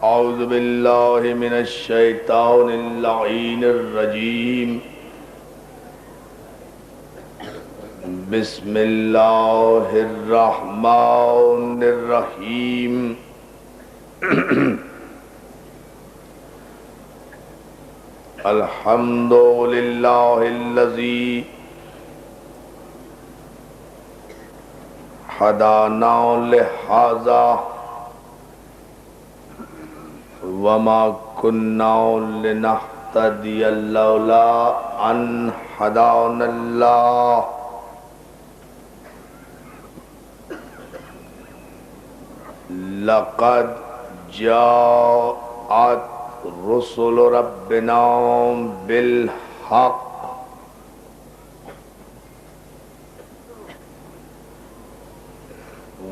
اعوذ باللہ من الشیطان اللعین الرجیم بسم اللہ الرحمن الرحیم الحمد للہ الذی ہدانا لہذا وما كنا لنهتدي لولا أن هدانا الله لقد جاءت رسل ربنا بالحق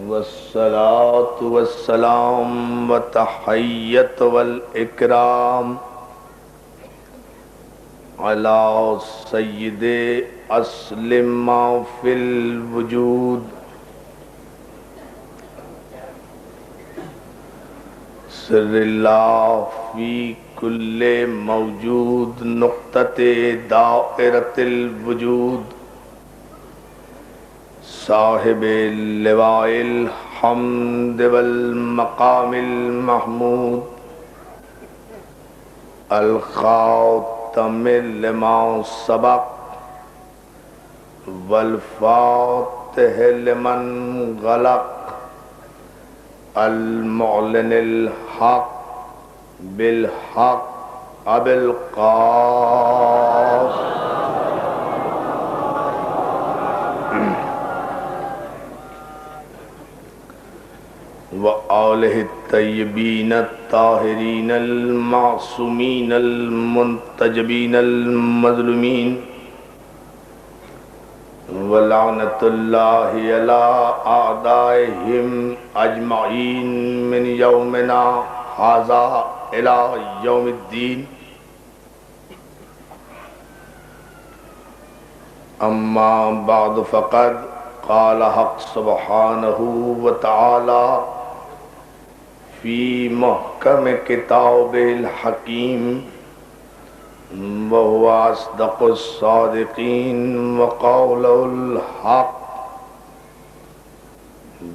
والصلاة والسلام وتحية والإكرام على سيد أصل ما في الوجود سر الله في كل موجود نقطة دائرة الوجود صاحب اللواء الحمد والمقام المحمود الخاتم لما سبق والفاتح لمن غلق المعلن الحق بالحق أبي القاسم وآلہ الطیبین الطاہرین المعصومین المنتجبین المظلومین ولعنت اللہ علی اعدائہم اجمعین من یومنا ھذا الی یوم الدین اما بعد فقد قال حق سبحانہ وتعالی فی محکم کتاب الحکیم وهو اصدق الصادقین وقول الحق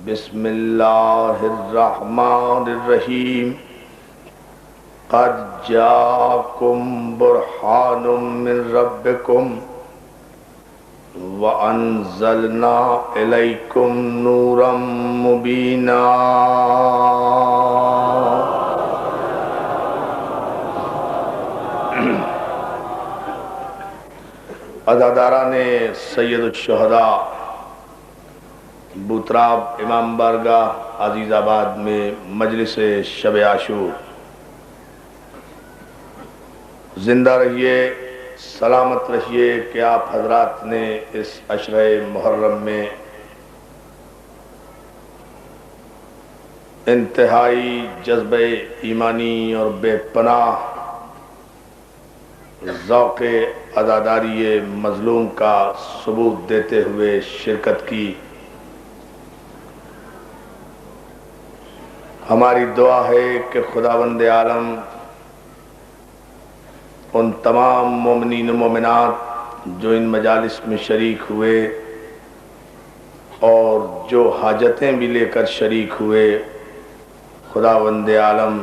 بسم اللہ الرحمن الرحیم قد جاءکم برہان من ربکم وَأَنزَلْنَا إِلَيْكُمْ نُورًا مُبِينًا عزاداران سید الشہداء بوتراب امام بارگاہ عزیز آباد میں مجلس شب عاشور زندہ رہیے، سلامت رہیے کہ آپ حضرات نے اس عشرہ محرم میں انتہائی جذبہ ایمانی اور بے پناہ ذوق عزاداری مظلوم کا ثبوت دیتے ہوئے شرکت کی۔ ہماری دعا ہے کہ خداوند عالم ان تمام مومنین و مومنات جو ان مجالس میں شریک ہوئے اور جو حاجتیں بھی لے کر شریک ہوئے، خداوند عالم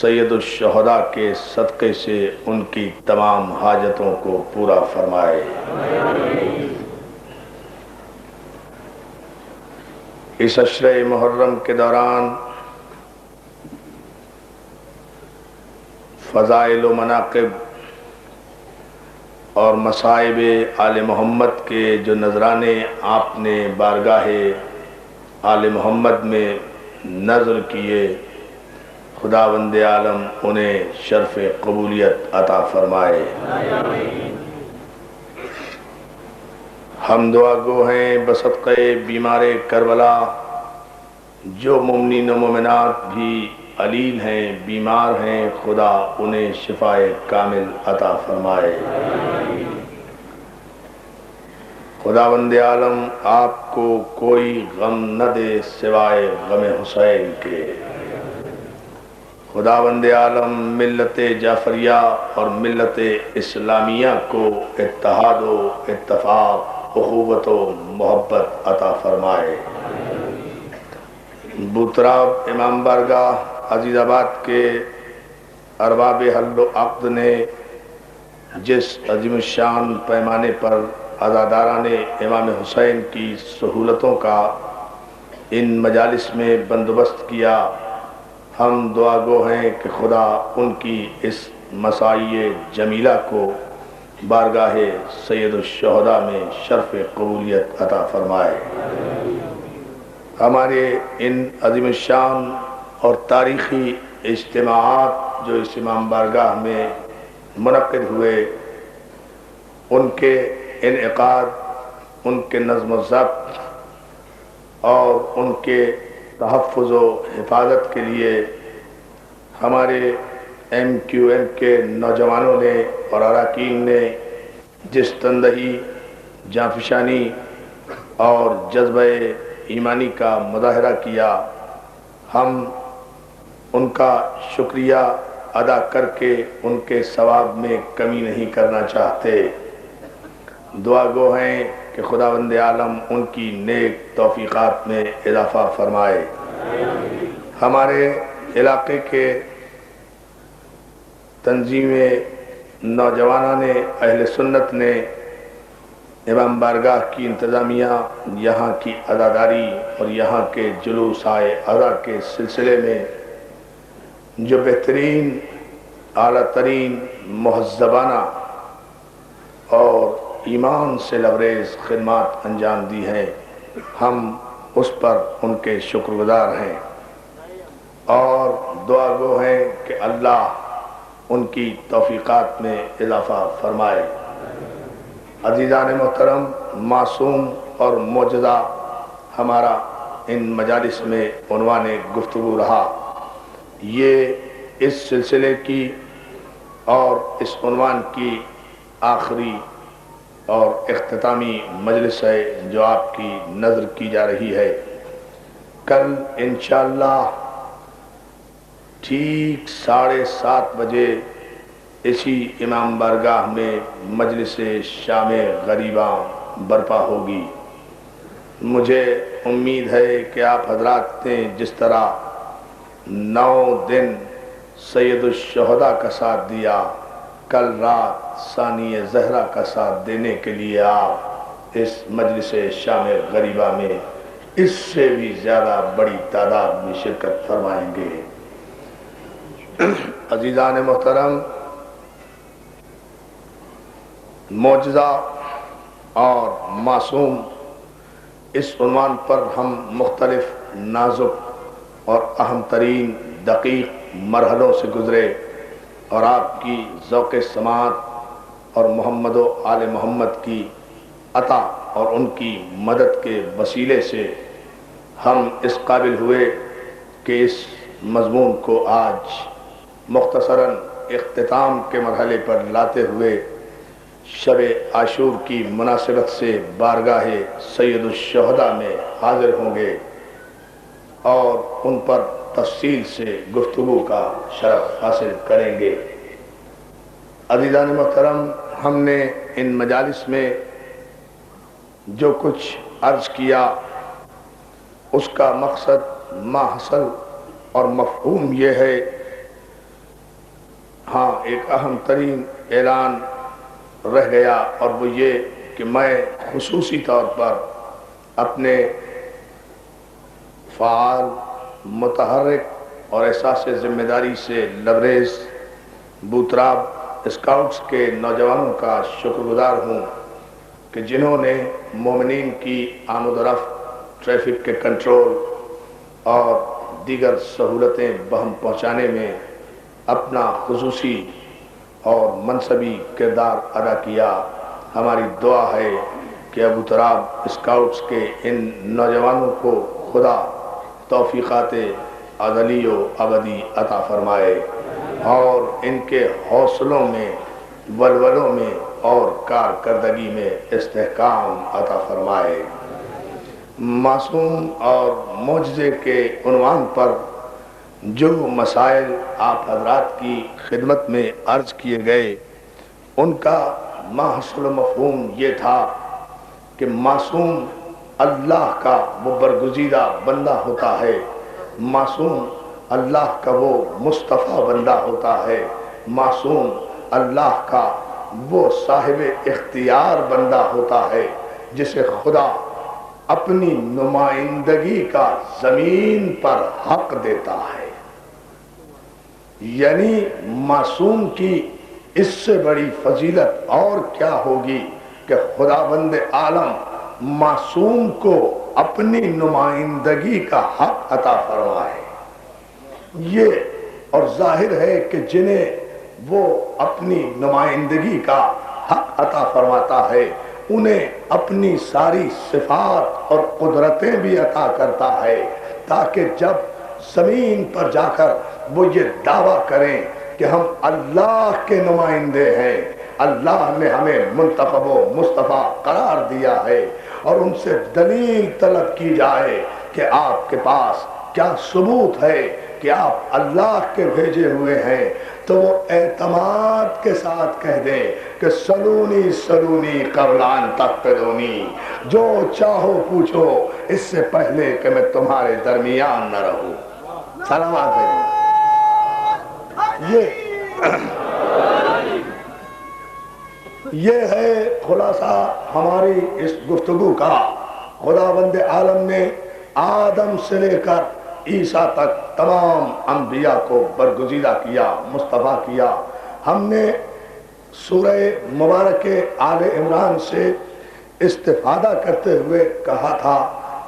سید الشہداء کے صدقے سے ان کی تمام حاجتوں کو پورا فرمائے۔ اس عشرہ محرم کے دوران فضائل و مناقب اور مصائب آل محمد کے جو نذرانے آپ نے بارگاہ آل محمد میں نذر کیے، خداوند عالم انہیں شرف قبولیت عطا فرمائے۔ ہم دعا گو ہیں بصدقہ بیمار کربلا جو مومنین و مومنات بھی علیل ہیں، بیمار ہیں، خدا انہیں شفاء کامل عطا فرمائے۔ خداوند عالم آپ کو کوئی غم نہ دے سوائے غم حسین کے۔ خداوند عالم ملت جعفریہ اور ملت اسلامیہ کو اتحاد و اتفاق، اخوت و محبت عطا فرمائے۔ بوتراب امام بارگاہ عزیز آباد کے ارباب حل و عقد نے جس عظیم الشان پیمانے پر عزاداران امام حسین کی سہولتوں کا ان مجالس میں بندوبست کیا، ہم دعا گو ہیں کہ خدا ان کی اس مساعی جمیلہ کو بارگاہ سید الشہداء میں شرف قبولیت عطا فرمائے۔ ہمارے ان عظیم الشان اور تاریخی اجتماعات جو اس امام بارگاہ میں منعقد ہوئے، ان کے انعقاد، ان کے نظم و ضبط اور ان کے تحفظ و حفاظت کے لیے ہمارے ایم کیو ایم کے نوجوانوں نے اور اراکین نے جس تندہی، جانفشانی اور جذبہ ایمانی کا مظاہرہ کیا، ہم ان کا شکریہ ادا کر کے ان کے ثواب میں کمی نہیں کرنا چاہتے۔ دعا گو ہیں کہ خداوند عالم ان کی نیک توفیقات میں اضافہ فرمائے۔ ہمارے علاقے کے تنظیم نوجوانان اہل سنت نے امام بارگاہ کی انتظامیہ، یہاں کی عزاداری اور یہاں کے جلوس عزا کے سلسلے میں جو بہترین، اعلیٰ ترین، مہذبانہ اور ایمان سے لبریز خدمات انجام دی ہیں، ہم اس پر ان کے شکر گزار ہیں اور دعا گو ہیں کہ اللہ ان کی توفیقات میں اضافہ فرمائے۔ عزیزان محترم، معصوم اور معجزہ ہمارا ان مجالس میں عنوان گفتگو رہا۔ یہ اس سلسلے کی اور اس عنوان کی آخری اور اختتامی مجلس ہے جو آپ کی نظر کی جا رہی ہے۔ کل انشاءاللہ ٹھیک 7:30 بجے اسی امام بارگاہ میں مجلس شام غریباں برپا ہوگی۔ مجھے امید ہے کہ آپ حضرات نے جس طرح 9 دن سید الشہداء کا ساتھ دیا، کل رات ثانی زہرا کا ساتھ دینے کے لیے آپ اس مجلس شام غریبہ میں اس سے بھی زیادہ بڑی تعداد میں شرکت فرمائیں گے۔ عزیزان محترم، معجزہ اور معصوم، اس عنوان پر ہم مختلف نازک اور اہم ترین دقیق مرحلوں سے گزرے اور آپ کی ذوق سماعت اور محمد و آل محمد کی عطا اور ان کی مدد کے وسیلے سے ہم اس قابل ہوئے کہ اس مضمون کو آج مختصراً اختتام کے مرحلے پر لاتے ہوئے شب عاشور کی مناسبت سے بارگاہ سید الشہداء میں حاضر ہوں گے اور ان پر تفصیل سے گفتگو کا شرف حاصل کریں گے۔ عزیزان محترم، ہم نے ان مجالس میں جو کچھ عرض کیا اس کا مقصد ماحصل اور مفہوم یہ ہے، ہاں ایک اہم ترین اعلان رہ گیا اور وہ یہ کہ میں خصوصی طور پر اپنے فعال، متحرک اور احساس ذمہ داری سے لبریز بوتراب اسکاؤٹس کے نوجوانوں کا شکر گزار ہوں کہ جنہوں نے مومنین کی آمد و رفت، ٹریفک کے کنٹرول اور دیگر سہولتیں بہم پہنچانے میں اپنا خصوصی اور منصبی کردار ادا کیا۔ ہماری دعا ہے کہ ابو تراب اسکاؤٹس کے ان نوجوانوں کو خدا توفیقات ازلی و ابدی عطا فرمائے اور ان کے حوصلوں میں، ولولوں میں اور کارکردگی میں استحکام عطا فرمائے۔ معصوم اور معجزے کے عنوان پر جو مسائل آپ حضرات کی خدمت میں عرض کیے گئے ان کا ماحصل مفہوم یہ تھا کہ معصوم اللہ کا وہ برگزیدہ بندہ ہوتا ہے، معصوم اللہ کا وہ مصطفیٰ بندہ ہوتا ہے، معصوم اللہ کا وہ صاحب اختیار بندہ ہوتا ہے جسے خدا اپنی نمائندگی کا زمین پر حق دیتا ہے۔ یعنی معصوم کی اس سے بڑی فضیلت اور کیا ہوگی کہ خداوند عالم معصوم کو اپنی نمائندگی کا حق عطا فرمائے۔ یہ اور ظاہر ہے کہ جنہیں وہ اپنی نمائندگی کا حق عطا فرماتا ہے انہیں اپنی ساری صفات اور قدرتیں بھی عطا کرتا ہے، تاکہ جب زمین پر جا کر وہ یہ دعویٰ کریں کہ ہم اللہ کے نمائندے ہیں، اللہ نے ہمیں منتخب و مصطفیٰ قرار دیا ہے، اور ان سے دلیل طلب کی جائے کہ آپ کے پاس کیا ثبوت ہے کہ آپ اللہ کے بھیجے ہوئے ہیں، تو وہ اعتماد کے ساتھ کہہ دیں کہ سلونی سلونی قبل ان تقتلونی، جو چاہو پوچھو اس سے پہلے کہ میں تمہارے درمیان نہ رہوں۔ سلامات ہے۔ یہ ہے خلاصہ ہماری اس گفتگو کا۔ خداوند عالم نے آدم سے لے کر عیسیٰ تک تمام انبیاء کو برگزیدہ کیا، مصطفیٰ کیا۔ ہم نے سورہ مبارک آل عمران سے استفادہ کرتے ہوئے کہا تھا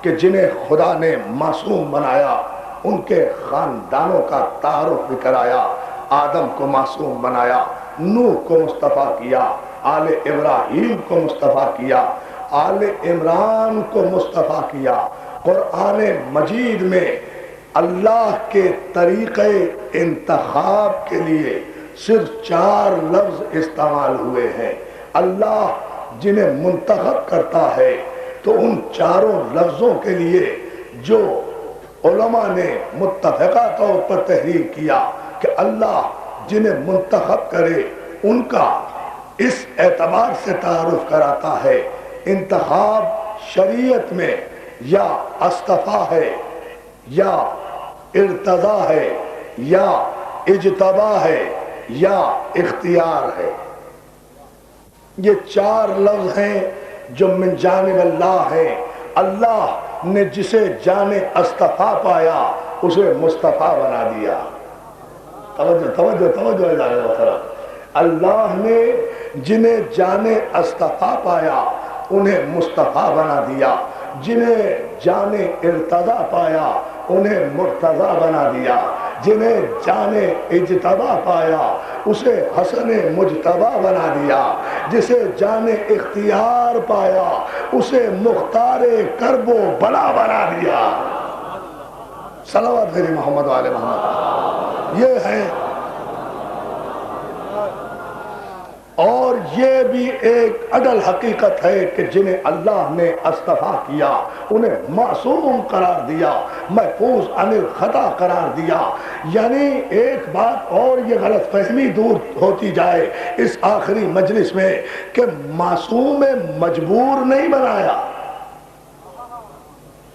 کہ جنہیں خدا نے معصوم بنایا ان کے خاندانوں کا تعارف بھی کرایا۔ آدم کو معصوم بنایا، نوح کو مصطفیٰ کیا، آل ابراہیم کو مصطفیٰ کیا، آل عمران کو مصطفیٰ کیا۔ قرآن مجید میں اللہ کے طریقے انتخاب کے لیے صرف 4 لفظ استعمال ہوئے ہیں۔ اللہ جنہیں منتخب کرتا ہے تو ان 4 لفظوں کے لیے جو علماء نے متفقہ طور پر تحریر کیا کہ اللہ جنہیں منتخب کرے ان کا اس اعتبار سے تعارف کراتا ہے، انتخاب شریعت میں یا اصطفیٰ ہے یا ارتضا ہے یا اجتبا ہے یا اختیار ہے۔ یہ 4 لفظ ہیں جو من جانب اللہ ہیں۔ اللہ نے جسے جانے اصطفیٰ پایا اسے مصطفیٰ بنا دیا۔ توجہ اللہ نے جنہیں جانے اصطفیٰ پایا انہیں مصطفیٰ بنا دیا، جنہیں جانے ارتضا پایا انہیں مرتضی بنا دیا، جنہیں جانے اجتبا پایا اسے حسن مجتبا بنا دیا، جسے جانے اختیار پایا اسے مختار کرب و بلا بنا دیا۔ صلوات بھیجیں محمد و آل محمد۔ یہ ہے، اور یہ بھی ایک عدل حقیقت ہے کہ جنہیں اللہ نے اصطفیٰ کیا انہیں معصوم قرار دیا، محفوظ عن الخطا قرار دیا۔ یعنی ایک بات اور یہ غلط فہمی دور ہوتی جائے اس آخری مجلس میں کہ معصوم مجبور نہیں بنایا۔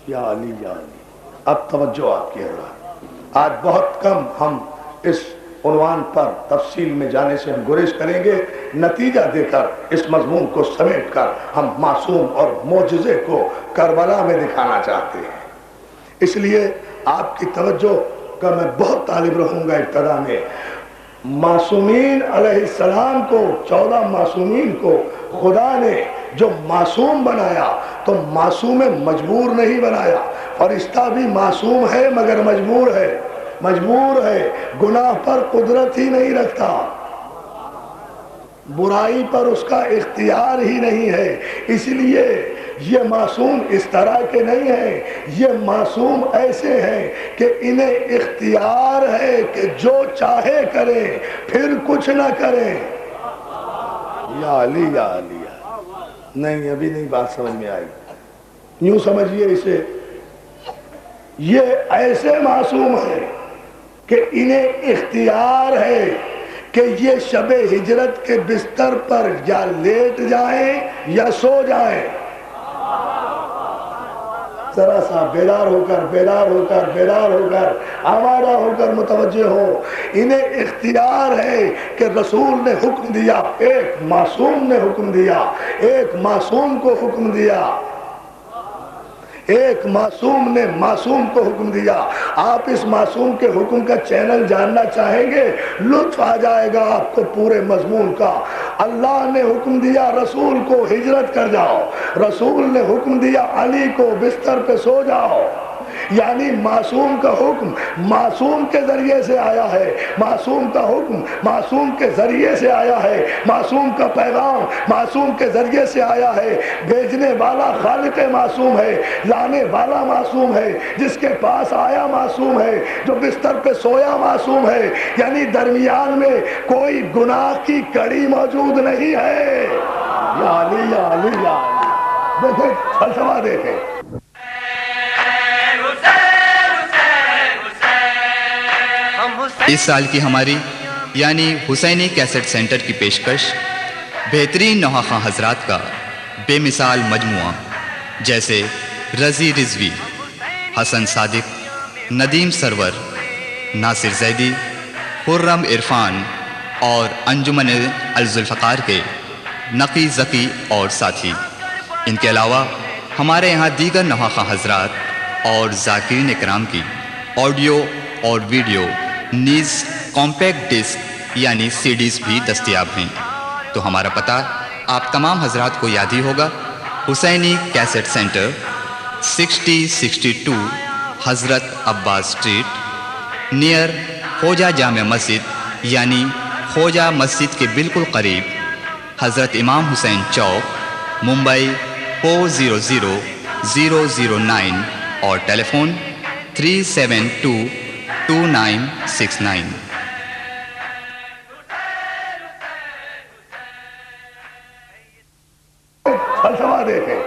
یا علی یا علی، اب توجہ آپ کی حضرات، آج بہت کم ہم اس عنوان پر تفصیل میں جانے سے ہم گریز کریں گے، نتیجہ دے کر اس مضمون کو سمیٹ کر ہم معصوم اور معجزے کو کربلا میں دکھانا چاہتے ہیں۔ اس لیے آپ کی توجہ کا میں بہت طالب رہوں گا۔ ابتدا میں معصومین علیہ السلام کو، 14 معصومین کو خدا نے جو معصوم بنایا تو معصوم مجبور نہیں بنایا۔ فرشتہ بھی معصوم ہے مگر مجبور ہے، مجبور ہے، گناہ پر قدرت ہی نہیں رکھتا، برائی پر اس کا اختیار ہی نہیں ہے۔ اس لیے یہ معصوم اس طرح کے نہیں ہیں، یہ معصوم ایسے ہیں کہ انہیں اختیار ہے کہ جو چاہے کریں پھر کچھ نہ کریں۔ یا علی یا علی، نہیں ابھی نہیں بات سمجھ میں آئی، یوں سمجھیے اسے، یہ ایسے معصوم ہیں کہ انہیں اختیار ہے کہ یہ شب ہجرت کے بستر پر یا لیٹ جائیں یا سو جائیں. ذرا سا بیدار ہو کر آمادہ ہو کر متوجہ ہو. انہیں اختیار ہے کہ رسول نے حکم دیا، ایک معصوم نے حکم دیا، ایک معصوم کو حکم دیا، ایک معصوم نے معصوم کو حکم دیا. آپ اس معصوم کے حکم کا چینل جاننا چاہیں گے، لطف آ جائے گا آپ کو پورے مضمون کا. اللہ نے حکم دیا رسول کو ہجرت کر جاؤ، رسول نے حکم دیا علی کو بستر پہ سو جاؤ. یعنی معصوم کا حکم معصوم کے ذریعے سے آیا ہے، معصوم کا حکم معصوم کے ذریعے سے آیا ہے، معصوم کا پیغام معصوم کے ذریعے سے آیا ہے. بھیجنے والا خالق معصوم ہے، لانے والا معصوم ہے، جس کے پاس آیا معصوم ہے، جو بستر پہ سویا معصوم ہے. یعنی درمیان میں کوئی گناہ کی کڑی موجود نہیں ہے. یا علی یا علی یا علی. دیکھیں فلسفہ دیکھیں. اس سال کی ہماری یعنی حسینی کیسٹ سینٹر کی پیشکش بہترین نوحہ حضرات کا بے مثال مجموعہ جیسے رضی رضوی، حسن صادق، ندیم سرور، ناصر زیدی، خرم عرفان اور انجمن الذوالفقار کے نقی ذکی اور ساتھی. ان کے علاوہ ہمارے یہاں دیگر نوحہ حضرات اور ذاکرین کرام کی آڈیو اور ویڈیو نیز کمپیکٹ ڈسک یعنی سی ڈیز بھی دستیاب ہیں. تو ہمارا پتہ آپ تمام حضرات کو یاد ہی ہوگا، حسینی کیسٹ سینٹر 6062 حضرت عباس اسٹریٹ نیئر خوجہ جامع مسجد یعنی خوجہ مسجد کے بالکل قریب، حضرت امام حسین چوک، ممبئی 400009 اور ٹیلی فون 3722969. فلسفہ دیکھیں.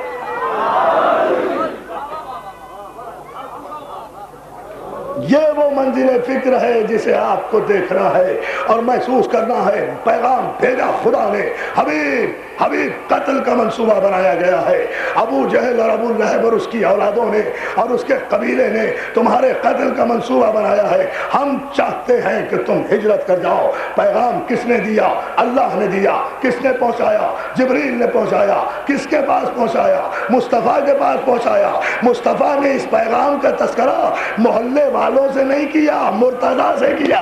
یہ وہ منزل فکر ہے جسے آپ کو دیکھنا ہے اور محسوس کرنا ہے. پیغام بھیجا خدا نے، حبیب حبیب قتل کا منصوبہ بنایا گیا ہے. ابو جہل اور ابو لہب اور اس کی اولادوں نے اور اس کے قبیلے نے تمہارے قتل کا منصوبہ بنایا ہے. ہم چاہتے ہیں کہ تم ہجرت کر جاؤ. پیغام کس نے دیا؟ اللہ نے دیا. کس نے پہنچایا؟ جبریل نے پہنچایا. کس کے پاس پہنچایا؟ مصطفیٰ کے پاس پہنچایا. مصطفیٰ نے اس پیغام کا تذکرہ محلے والوں سے نہیں کیا، مرتضیٰ سے کیا،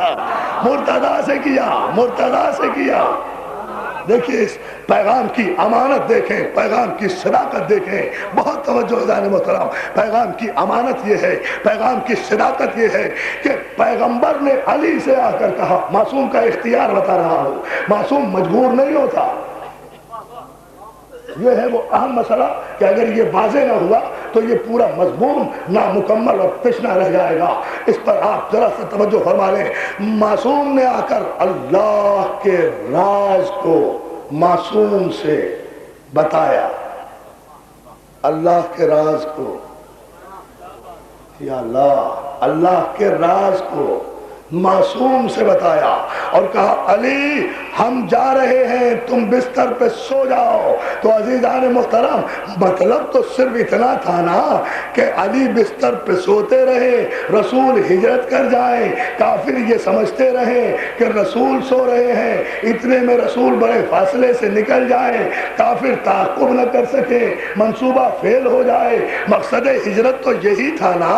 مرتضیٰ سے کیا، مرتضیٰ سے کیا. دیکھیے اس پیغام کی امانت دیکھیں، پیغام کی صداقت دیکھیں. بہت توجہ عزیزان محترم. پیغام کی امانت یہ ہے، پیغام کی صداقت یہ ہے کہ پیغمبر نے علی سے آ کر کہا. معصوم کا اختیار بتا رہا ہوں، معصوم مجبور نہیں ہوتا. یہ ہے وہ اہم مسئلہ کہ اگر یہ واضح نہ ہوا تو یہ پورا مضمون نامکمل اور تشنہ رہ جائے گا. اس پر آپ ذرا سا توجہ فرما لیں. معصوم نے آ کر اللہ کے راز کو معصوم سے بتایا. اللہ کے راز کو، یا اللہ کے راز کو معصوم سے بتایا اور کہا علی ہم جا رہے ہیں، تم بستر پہ سو جاؤ. تو عزیزان محترم مطلب تو صرف اتنا تھا نا کہ علی بستر پہ سوتے رہے، رسول ہجرت کر جائیں. کافر یہ سمجھتے رہے کہ رسول سو رہے ہیں، اتنے میں رسول بڑے فاصلے سے نکل جائیں، کافر تعاقب نہ کر سکے، منصوبہ فیل ہو جائے. مقصد ہجرت تو یہی تھا نا.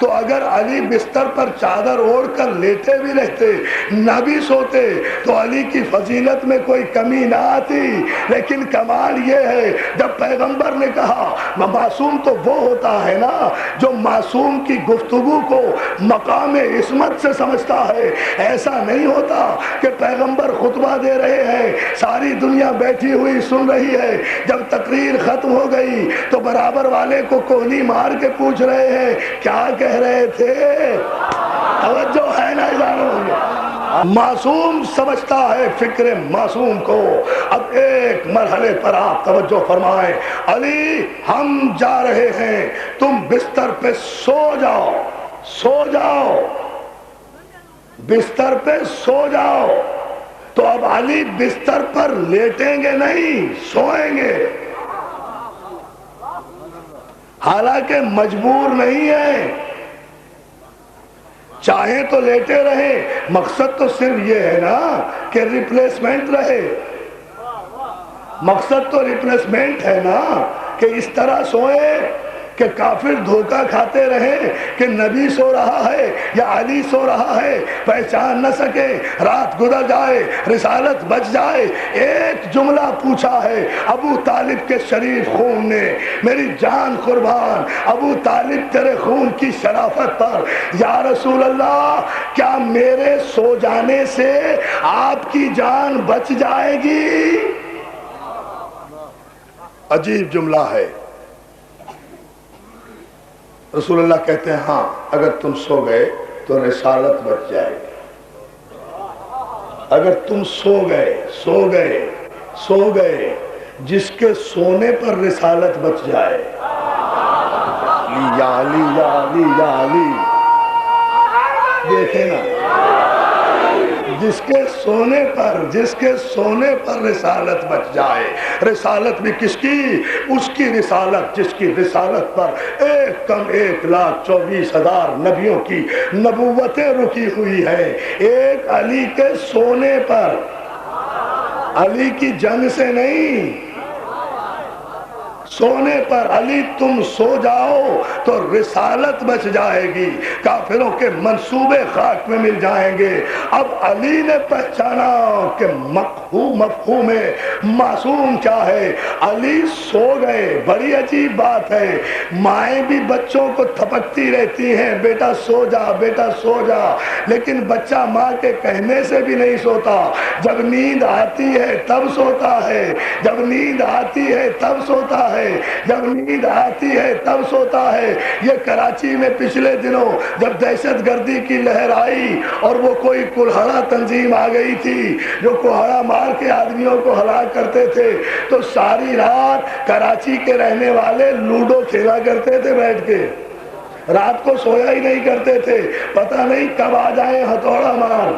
تو اگر علی بستر پر چادر اوڑھ کر لیتے بھی رہتے، نہ بھی سوتے، تو علی کی فضیلت میں کوئی کمی نہ آتی. لیکن کمال یہ ہے جب پیغمبر نے کہا، معصوم تو وہ ہوتا ہے نا جو معصوم کی گفتگو کو مقام عصمت سے سمجھتا ہے. ایسا نہیں ہوتا کہ پیغمبر خطبہ دے رہے ہیں، ساری دنیا بیٹھی ہوئی سن رہی ہے، جب تقریر ختم ہو گئی تو برابر والے کو کوہنی مار کے پوچھ رہے ہیں کیا کہہ رہے تھے. توجہ ہے نا جانو. معصوم سمجھتا ہے فکر معصوم کو. اب ایک مرحلے پر آپ توجہ فرمائیں. علی ہم جا رہے ہیں، تم بستر پہ سو جاؤ، سو جاؤ. بستر پہ سو جاؤ، تو اب علی بستر پر لیٹیں گے نہیں، سوئیں گے، حالانکہ مجبور نہیں ہے، چاہیں تو لیٹے رہے، مقصد تو صرف یہ ہے نا کہ ریپلیسمنٹ رہے، مقصد تو ریپلیسمنٹ ہے نا کہ اس طرح سوئے کہ کافر دھوکہ کھاتے رہیں کہ نبی سو رہا ہے یا علی سو رہا ہے، پہچان نہ سکے، رات گزر جائے، رسالت بچ جائے۔ ایک جملہ پوچھا ہے ابو طالب کے شریف خون نے، میری جان قربان ابو طالب تیرے خون کی شرافت پر، یا رسول اللہ کیا میرے سو جانے سے آپ کی جان بچ جائے گی؟ عجیب جملہ ہے۔ رسول اللہ کہتے ہیں ہاں اگر تم سو گئے تو رسالت بچ جائے گی، اگر تم سو گئے جس کے سونے پر رسالت بچ جائے، یا علی یا علی یا علی، دیکھیں نا، جس کے سونے پر رسالت بچ جائے، رسالت بھی کس کی؟ اس کی رسالت جس کی رسالت پر 1,24,000 نبیوں کی نبوتیں رکی ہوئی ہیں، ایک علی کے سونے پر، علی کی جنگ سے نہیں، سونے پر علی تم سو جاؤ تو رسالت بچ جائے گی، کافروں کے منصوبے خاک میں مل جائیں گے۔ اب علی نے پہچانا کہ مفہوم معصوم کیا ہے، علی سو گئے۔ بڑی عجیب بات ہے، مائیں بھی بچوں کو تھپکتی رہتی ہیں بیٹا سو جا بیٹا سو جا، لیکن بچہ ماں کے کہنے سے بھی نہیں سوتا، جب نیند آتی ہے تب سوتا ہے، جب نیند آتی ہے تب سوتا ہے، جب نیند آتی ہے تب سوتا ہے۔ یہ کراچی میں پچھلے دنوں جب دہشت گردی کی لہر آئی اور وہ کوئی کلہڑا تنظیم آ گئی تھی جو کلہڑا مار کے آدمیوں کو ہلاک کرتے تھے، تو ساری رات کراچی کے رہنے والے لوڈو کھیلا کرتے تھے بیٹھ کے، رات کو سویا ہی نہیں کرتے تھے، پتہ نہیں کب آ جائیں ہتھوڑا مار۔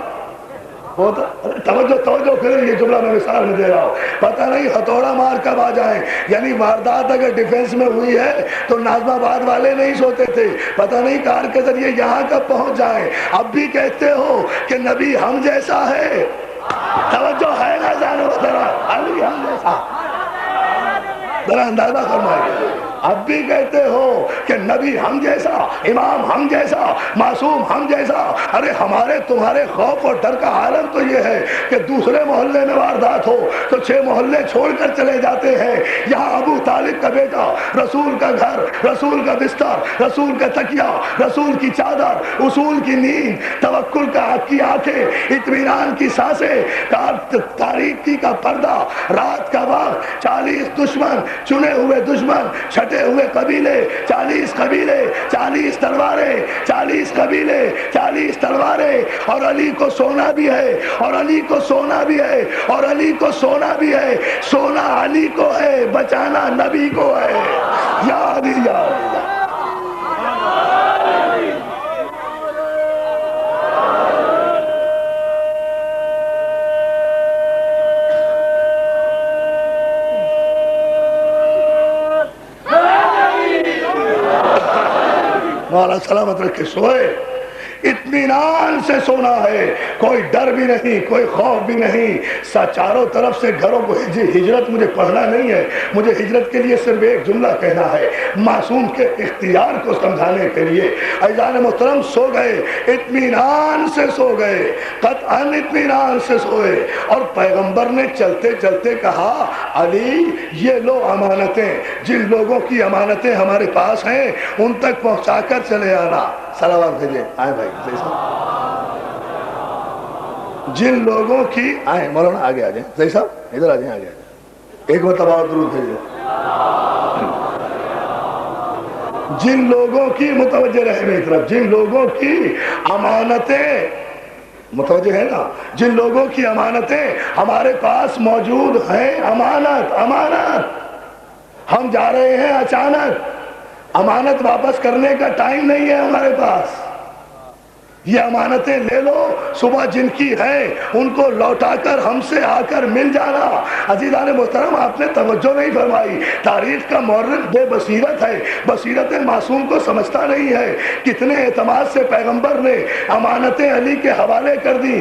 توجہ کریں، یہ جملہ میں مثال میں دے رہا ہوں، پتہ نہیں ہتھوڑا مار کب آ جائیں، یعنی واردات اگر ڈیفنس میں ہوئی ہے تو ناظم آباد والے نہیں سوتے تھے، پتہ نہیں کار کے ذریعے یہاں کب پہنچ جائیں۔ اب بھی کہتے ہو کہ نبی ہم جیسا ہے، توجہ ہے نا جانو، علی ہم جیسا، ذرا اندازہ فرمائیے۔ اب بھی کہتے ہو کہ نبی ہم جیسا، امام ہم جیسا، معصوم ہم جیسا۔ ارے ہمارے تمہارے خوف اور ڈر کا عالم تو یہ ہے کہ دوسرے محلے میں واردات ہو تو 6 محلے چھوڑ کر چلے جاتے ہیں، یہاں ابو طالب کا بیٹا، رسول کا گھر، رسول کا بستر، رسول کا تکیہ، رسول کی چادر، اصول کی نیند، توکل کی آنکھیں، اطمینان کی سانسیں، تاریکی کا پردہ، رات کا وقت، 40 دشمن، چنے ہوئے دشمن، چھٹے ہوئے قبیلے، 40 قبیلے، 40 تلواریں، 40 قبیلے، 40 تلواریں، اور علی کو سونا بھی ہے، اور علی کو سونا بھی ہے، اور علی کو سونا بھی ہے۔ سونا علی کو ہے، بچانا نبی کو ہے۔ یا علی یا علی۔ مولا سلامت رکھے، سوئے، اطمینان سے سونا ہے، کوئی ڈر بھی نہیں، کوئی خوف بھی نہیں۔ چاروں طرف سے گھروں کو ہجرت مجھے پڑھنا نہیں ہے، مجھے ہجرت کے لیے صرف ایک جملہ کہنا ہے، معصوم کے اختیار کو سمجھانے کے لیے۔ عزیزان محترم سو گئے، اطمینان سے سو گئے، قطعاً اطمینان سے سوئے، اور پیغمبر نے چلتے چلتے کہا علی یہ لو امانتیں، جن لوگوں کی امانتیں ہمارے پاس ہیں ان تک پہنچا کر چلے آنا۔ صلوات بھیجیں، آئیں بھائی جن لوگوں کی، آئیں مولانا آگے آ جائیں، زئی صاحب ادھر آ جائیں، آگے آ جائیں، ایک مرتبہ اور درود بھیجیں۔ جن لوگوں کی، متوجہ رہے میری طرف، جن لوگوں کی امانتیں، متوجہ ہے نا، جن لوگوں کی امانتیں ہمارے پاس موجود ہیں، امانت ہم جا رہے ہیں اچانک، امانت واپس کرنے کا ٹائم نہیں ہے ہمارے پاس، یہ امانتیں لے لو، صبح جن کی ہے ان کو لوٹا کر ہم سے آ کر مل جانا۔ عزیزان محترم، آپ نے توجہ نہیں فرمائی، تاریخ کا مورخ بے بصیرت ہے، بصیرت معصوم کو سمجھتا نہیں ہے۔ کتنے اعتماد سے پیغمبر نے امانتیں علی کے حوالے کر دی،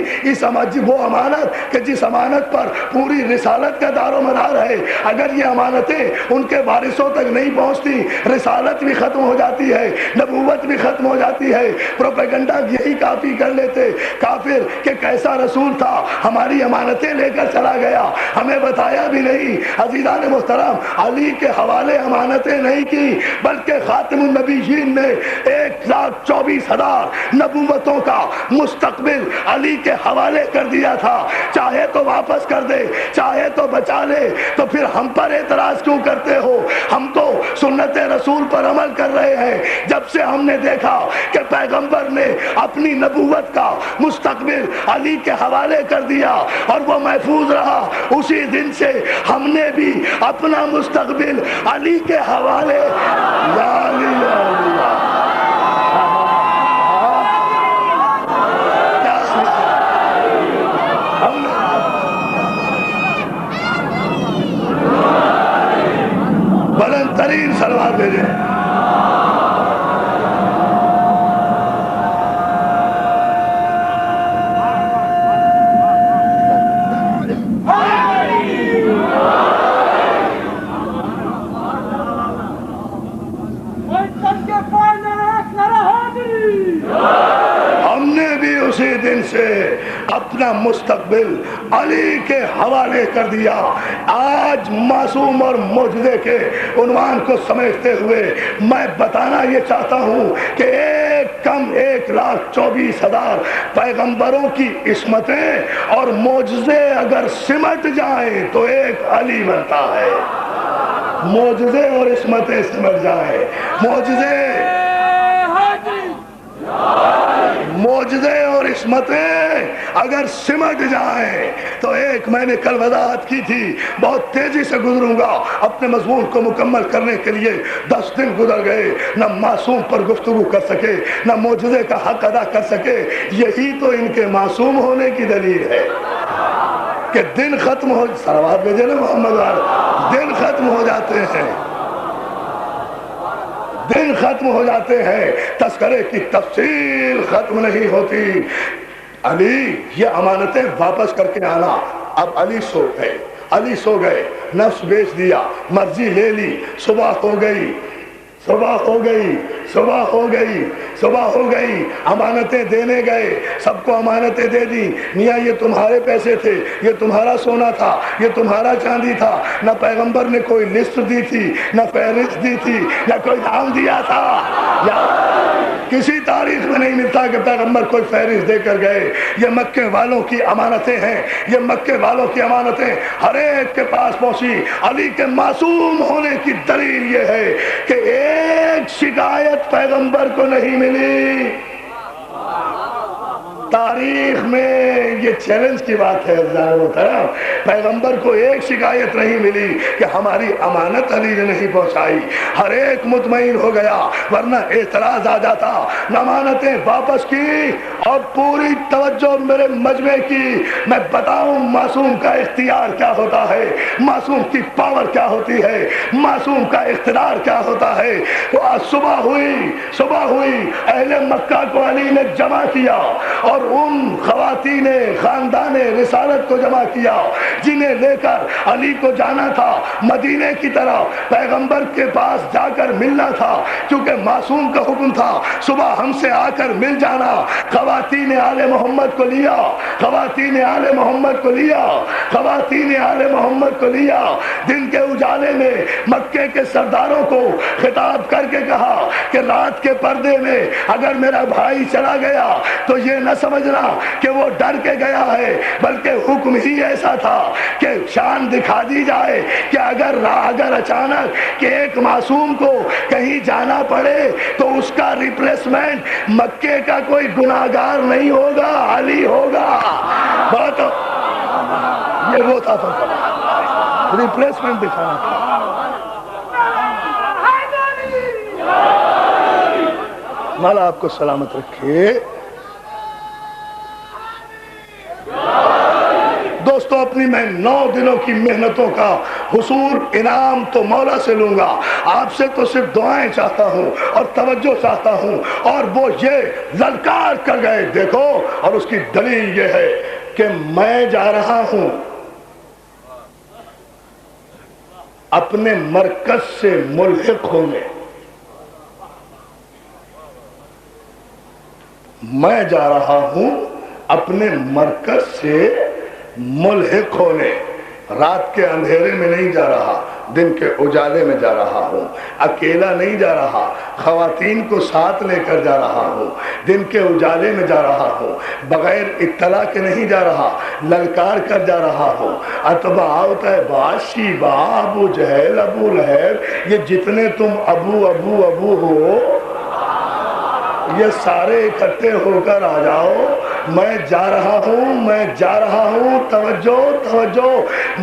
وہ امانت کہ جس امانت پر پوری رسالت کا دار و مدار ہے، اگر یہ امانتیں ان کے وارثوں تک نہیں پہنچتی، رسالت بھی ختم ہو جاتی ہے، نبوت بھی ختم ہو جاتی ہے۔ پروپیگنڈا یہی کافی کر لیتے کافر کہ کیسا رسول تھا، ہماری امانتیں لے کر چلا گیا، ہمیں بتایا بھی نہیں۔ عزیزان محترم، علی کے حوالے امانتیں نہیں کی، بلکہ خاتم النبیین نے 1,24,000 نبوتوں کا مستقبل علی کے حوالے کر دیا تھا۔ چاہے تو واپس کر دے، چاہے تو بچا لے، تو پھر ہم پر اعتراض کیوں کرتے ہو؟ ہم تو سنت رسول پر عمل کر رہے ہیں۔ جب سے ہم نے دیکھا کہ پیغمبر نے اپنی نبوت کا مستقبل علی کے حوالے کر دیا اور وہ محفوظ رہا، اسی دن سے ہم نے بھی اپنا مستقبل علی کے حوالے بلند ترین سلوات بھیجے۔ ہم نے بھی اسی دن سے اپنا مستقبل علی کے حوالے کر دیا۔ آج معصوم اور معجزے کے عنوان کو سمیٹتے ہوئے میں بتانا یہ چاہتا ہوں کہ ایک کم 1,24,000 پیغمبروں کی عصمتیں اور معجزے اگر سمٹ جائیں تو ایک علی بنتا ہے۔ معجزے اور عصمتیں سمٹ جائیں، معجزے اور عصمتیں اگر سمٹ جائیں تو ایک، میں نے کل وضاحت کی تھی، بہت تیزی سے گزروں گا، اپنے مضمون کو مکمل کرنے کے لیے 10 دن گزر گئے، نہ معصوم پر گفتگو کر سکے، نہ معجزے کا حق ادا کر سکے۔ یہی تو ان کے معصوم ہونے کی دلیل ہے کہ دن ختم ہو، صلوات بھیجے نا محمد والے، دن ختم ہو جاتے ہیں، دن ختم ہو جاتے ہیں، تذکرے کی تفصیل ختم نہیں ہوتی۔ علی یہ امانتیں واپس کر کے آنا۔ اب علی سو گئے، علی سو گئے، نفس بیچ دیا، مرضی لے لی، صبح ہو گئی، صبح ہو گئی، صبح ہو گئی، صبح ہو گئی، امانتیں دینے گئے، سب کو امانتیں دے دی۔ میاں یہ تمہارے پیسے تھے، یہ تمہارا سونا تھا، یہ تمہارا چاندی تھا۔ نہ پیغمبر نے کوئی لسٹ دی تھی، نہ فہرست دی تھی، نہ کوئی نام دیا تھا، یا کسی تاریخ میں نہیں ملتا کہ پیغمبر کوئی فہرست دے کر گئے۔ یہ مکے والوں کی امانتیں ہیں، یہ مکے والوں کی امانتیں ہر ایک کے پاس پہنچی۔ علی کے معصوم ہونے کی دلیل یہ ہے کہ ایک شکایت پیغمبر کو نہیں ملی۔ تاریخ میں یہ چیلنج کی بات ہے، پیغمبر کو ایک شکایت نہیں ملی کہ ہماری امانت علی نے نہیں پہنچائی۔ ہر ایک مطمئن ہو گیا، ورنہ اعتراض آ جاتا۔ امانتیں واپس کی اور پوری توجہ میرے مجمع کی۔ میں بتاؤں معصوم کا اختیار کیا ہوتا ہے، معصوم کی پاور کیا ہوتی ہے، معصوم کا اقتدار کیا ہوتا ہے۔ صبح ہوئی، اہل مکہ کو علی نے جمع کیا اور ان خواتین خاندان رسالت کو جمع کیا جنہیں لے کر علی کو جانا تھا مدینے کی طرف، پیغمبر کے پاس جا کر ملنا تھا، کیونکہ معصوم کا حکم تھا صبح ہم سے آ کر مل جانا۔ خواتین آل محمد کو لیا، خواتین آل محمد کو لیا، خواتین آل محمد کو لیا۔ دن کے اجالے میں مکے کے سرداروں کو خطاب کر کے کہا کہ رات کے پردے میں اگر میرا بھائی چلا گیا تو یہ نہ سمجھنا کہ وہ ڈر کے گیا ہے، بلکہ حکم ہی ایسا تھا کہ شان دکھا دی جائے کہ اگر اچانک کہ ایک معصوم کو کہیں جانا پڑے تو اس کا ریپلیسمنٹ مکے کا کوئی گناہگار نہیں ہوگا، علی ہوگا۔ بات یہ وہ تھا، ریپلیسمنٹ دکھانا تھا۔ مولا آپ کو سلامت رکھے۔ دوستو اپنی میں 9 دنوں کی محنتوں کا حصول انعام تو مولا سے لوں گا، آپ سے تو صرف دعائیں چاہتا ہوں اور توجہ چاہتا ہوں۔ اور وہ یہ للکار کر گئے، دیکھو، اور اس کی دلیل یہ ہے کہ میں جا رہا ہوں اپنے مرکز سے ملحق ہونے، میں جا رہا ہوں اپنے مرکز سے ملحق ہونے۔ رات کے اندھیرے میں نہیں جا رہا، دن کے اجالے میں جا رہا ہوں، اکیلا نہیں جا رہا، خواتین کو ساتھ لے کر جا رہا ہوں، دن کے اجالے میں جا رہا ہوں، بغیر اطلاع کے نہیں جا رہا، للکار کر جا رہا ہوں۔ اتباع طیبہ، شیبہ، ابو جہل، ابو لہب، یہ جتنے تم ابو ابو ابو ہو، یہ سارے اکٹھے ہو کر آ جاؤ، میں جا رہا ہوں، میں جا رہا ہوں، توجہ توجہ،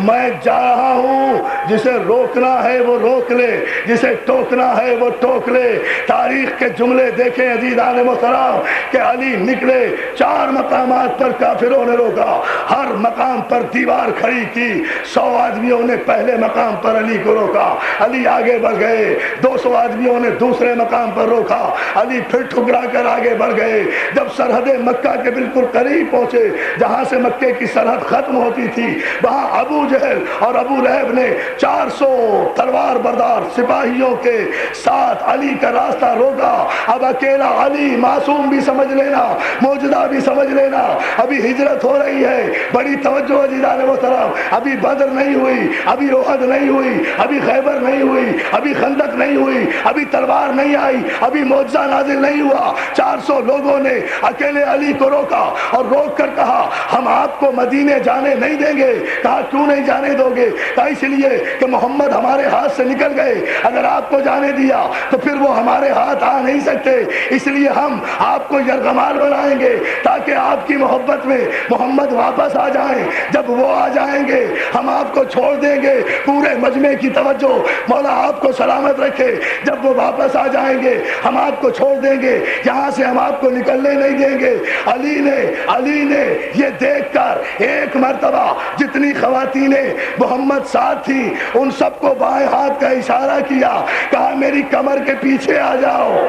میں جا رہا ہوں۔ جسے روکنا ہے وہ روک لے، جسے ٹوکنا ہے وہ ٹوک لے۔ تاریخ کے جملے دیکھیں عزیزان محترم کہ علی نکلے، 4 مقامات پر کافروں نے روکا، ہر مقام پر دیوار کھڑی کی، 100 آدمیوں نے پہلے مقام پر علی کو روکا، علی آگے بڑھ گئے، 200 آدمیوں نے دوسرے مقام پر روکا، علی پھر ٹھکرا کر آگے بڑھ گئے۔ جب سرحد مکہ کے بالکل قریب پہنچے، جہاں سے مکے کی سرحد ختم ہوتی تھی، وہاں ابو جہل اور ابو لہب نے 400 تلوار بردار سپاہیوں کے ساتھ علی کا راستہ روکا۔ اب اکیلا علی، معصوم بھی سمجھ لینا، موجودہ بھی سمجھ لینا، ابھی ہجرت ہو رہی ہے، بڑی توجہ عزیزان محترم، ابھی بدر نہیں ہوئی، ابھی احد نہیں ہوئی، ابھی خیبر نہیں ہوئی، ابھی خندق نہیں ہوئی، ابھی تلوار نہیں آئی، ابھی معجزہ نازل نہیں ہوا۔ 400 لوگوں نے اکیلے علی کو روکا اور روک کر کہا ہم آپ کو مدینے جانے نہیں دیں گے۔ کہا کیوں نہیں جانے دو گے؟ کہا اس لیے کہ محمد ہمارے ہاتھ سے نکل گئے، اگر آپ کو جانے دیا تو پھر وہ ہمارے ہاتھ آ نہیں سکتے، اس لیے ہم آپ کو یرغمال بنائیں گے تاکہ آپ کی محبت میں محمد واپس آ جائیں۔ جب وہ آ جائیں گے ہم آپ کو چھوڑ دیں گے۔ پورے مجمع کی توجہ، مولا آپ کو سلامت رکھے، جب وہ واپس آ جائیں گے ہم آپ کو چھوڑ دیں گے، یہاں سے ہم آپ کو نکلنے نہیں دیں گے۔ علی نے یہ دیکھ کر ایک مرتبہ جتنی خواتینیں محمد ساتھ تھی ان سب کو بائیں ہاتھ کا اشارہ کیا، کہا میری کمر کے پیچھے آ جاؤ۔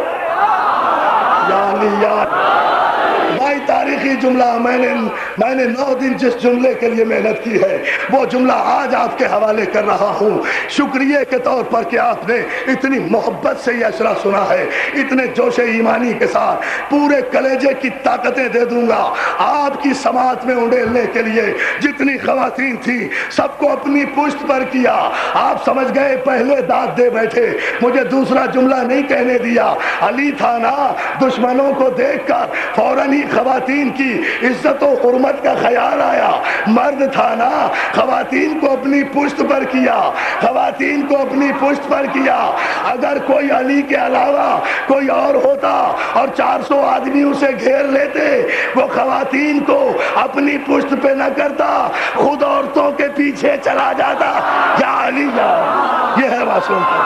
یا علی یا بھائی، تاریخی جملہ میں نے 9 دن جس جملے کے لیے محنت کی ہے وہ جملہ آج آپ کے حوالے کر رہا ہوں، شکریہ کے طور پر کہ آپ نے اتنی محبت سے یہ اشرا سنا ہے، اتنے جوش ایمانی کے ساتھ پورے کلیجے کی طاقتیں دے دوں گا آپ کی سماعت میں انڈیلنے کے لیے۔ جتنی خواتین تھی سب کو اپنی پشت پر کیا، آپ سمجھ گئے پہلے داد دے بیٹھے، مجھے دوسرا جملہ نہیں کہنے دیا۔ علی تھا نا، دشمنوں کو دیکھ کر فوراً ہی خواتین کی عزت و حرمت کا خیال آیا، مرد تھا نا، خواتین کو اپنی پشت پر کیا، خواتین کو اپنی پشت پر کیا۔ اگر کوئی علی کے علاوہ کوئی اور ہوتا اور 400 آدمی اسے گھیر لیتے، وہ خواتین کو اپنی پشت پہ نہ کرتا، خود عورتوں کے پیچھے چلا جاتا۔ یا علی یا، یہ ہے معصوم کا،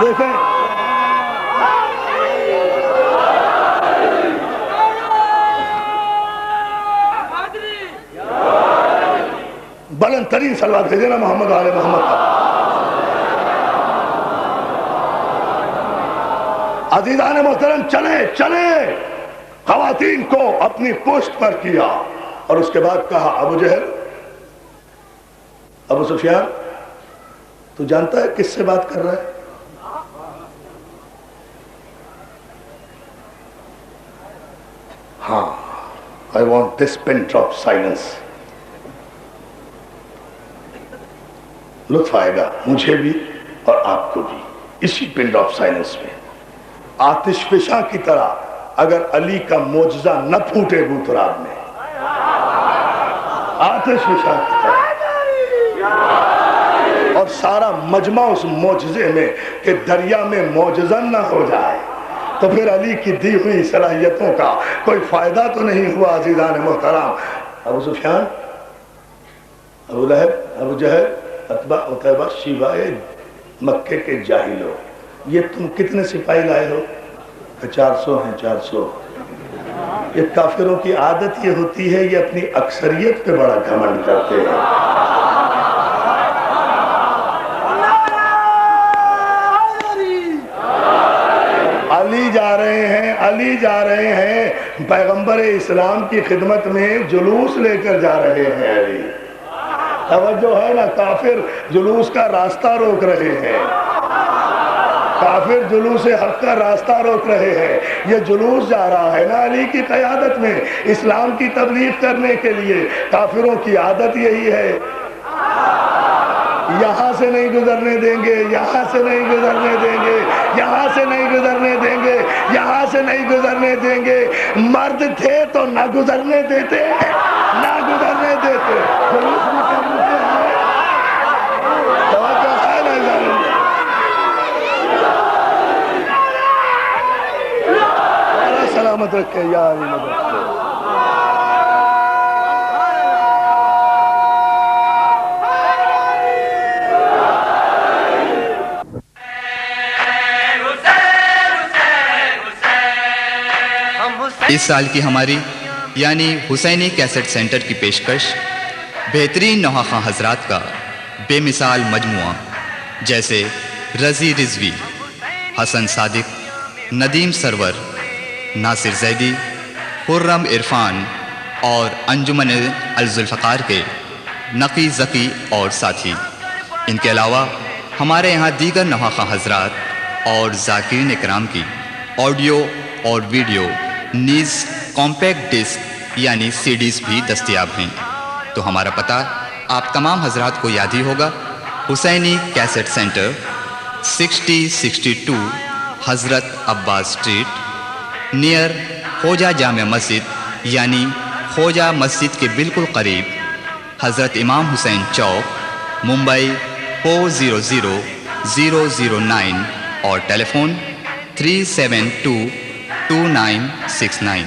دیکھیں بلند ترین صلوات بھیجے نا محمد آل محمد کا۔ عزیزان محترم، چلے خواتین کو اپنی پشت پر کیا، اور اس کے بعد کہا ابو جہل، ابو سفیان، تو جانتا ہے کس سے بات کر رہا ہے؟ ہاں، I want this pin drop silence۔ لطف آئے گا مجھے بھی اور آپ کو بھی اسی پن ڈراپ سائلنس میں۔ آتش فشاں کی طرح اگر علی کا معجزہ نہ پھوٹے بوتراب میں، آتش فشاں کی طرح، اور سارا مجمع اس معجزے میں کہ دریا میں معجزن نہ ہو جائے، تو پھر علی کی دی ہوئی صلاحیتوں کا کوئی فائدہ تو نہیں ہوا۔ عزیزان محترم، ابو سفیان، ابو لہب، ابو جہل، اتباع اتبا، شیبہ مکے کے جاہلوں، یہ تم کتنے سپاہی لائے ہو؟ کہ 400 ہیں، 400 یہ کافروں کی عادت یہ ہوتی ہے، یہ اپنی اکثریت پہ بڑا گھمنڈ کرتے ہیں. علی جا رہے ہیں، علی جا رہے ہیں، پیغمبر اسلام کی خدمت میں جلوس لے کر جا رہے ہیں. علی توجہ ہے نا، کافر جلوس کا راستہ روک رہے ہیں، کافر جلوس حق کا راستہ روک رہے ہیں. یہ جلوس جا رہا ہے نا علی کی قیادت میں اسلام کی تبلیغ کرنے کے لیے. کافروں کی عادت یہی ہے، یہاں سے نہیں گزرنے دیں گے، یہاں سے نہیں گزرنے دیں گے، یہاں سے نہیں گزرنے دیں گے، یہاں سے نہیں گزرنے دیں گے. مرد تھے تو نہ گزرنے دیتے، نہ گزرنے دیتے. جلوس بھی کرتے ہیں، توجہ ہے نا ضرور. سلامت رکھے یا علی مدد کرے. اس سال کی ہماری یعنی حسینی کیسٹ سینٹر کی پیشکش بہترین نوحہ خواں حضرات کا بے مثال مجموعہ جیسے رضی رضوی، حسن صادق، ندیم سرور، ناصر زیدی، خرم عرفان اور انجمن الذوالفقار کے نقی ذکی اور ساتھی. ان کے علاوہ ہمارے یہاں دیگر نوحہ خواں حضرات اور ذاکرین اکرام کی آڈیو اور ویڈیو نیز کمپیکٹ ڈسک یعنی سی ڈیز بھی دستیاب ہیں. تو ہمارا پتہ آپ تمام حضرات کو یاد ہی ہوگا، حسینی کیسٹ سینٹر 6062 حضرت عباس اسٹریٹ نیئر خوجہ جامع مسجد یعنی خوجہ مسجد کے بالکل قریب، حضرت امام حسین چوک، ممبئی 400009 اور ٹیلی فون 3722969.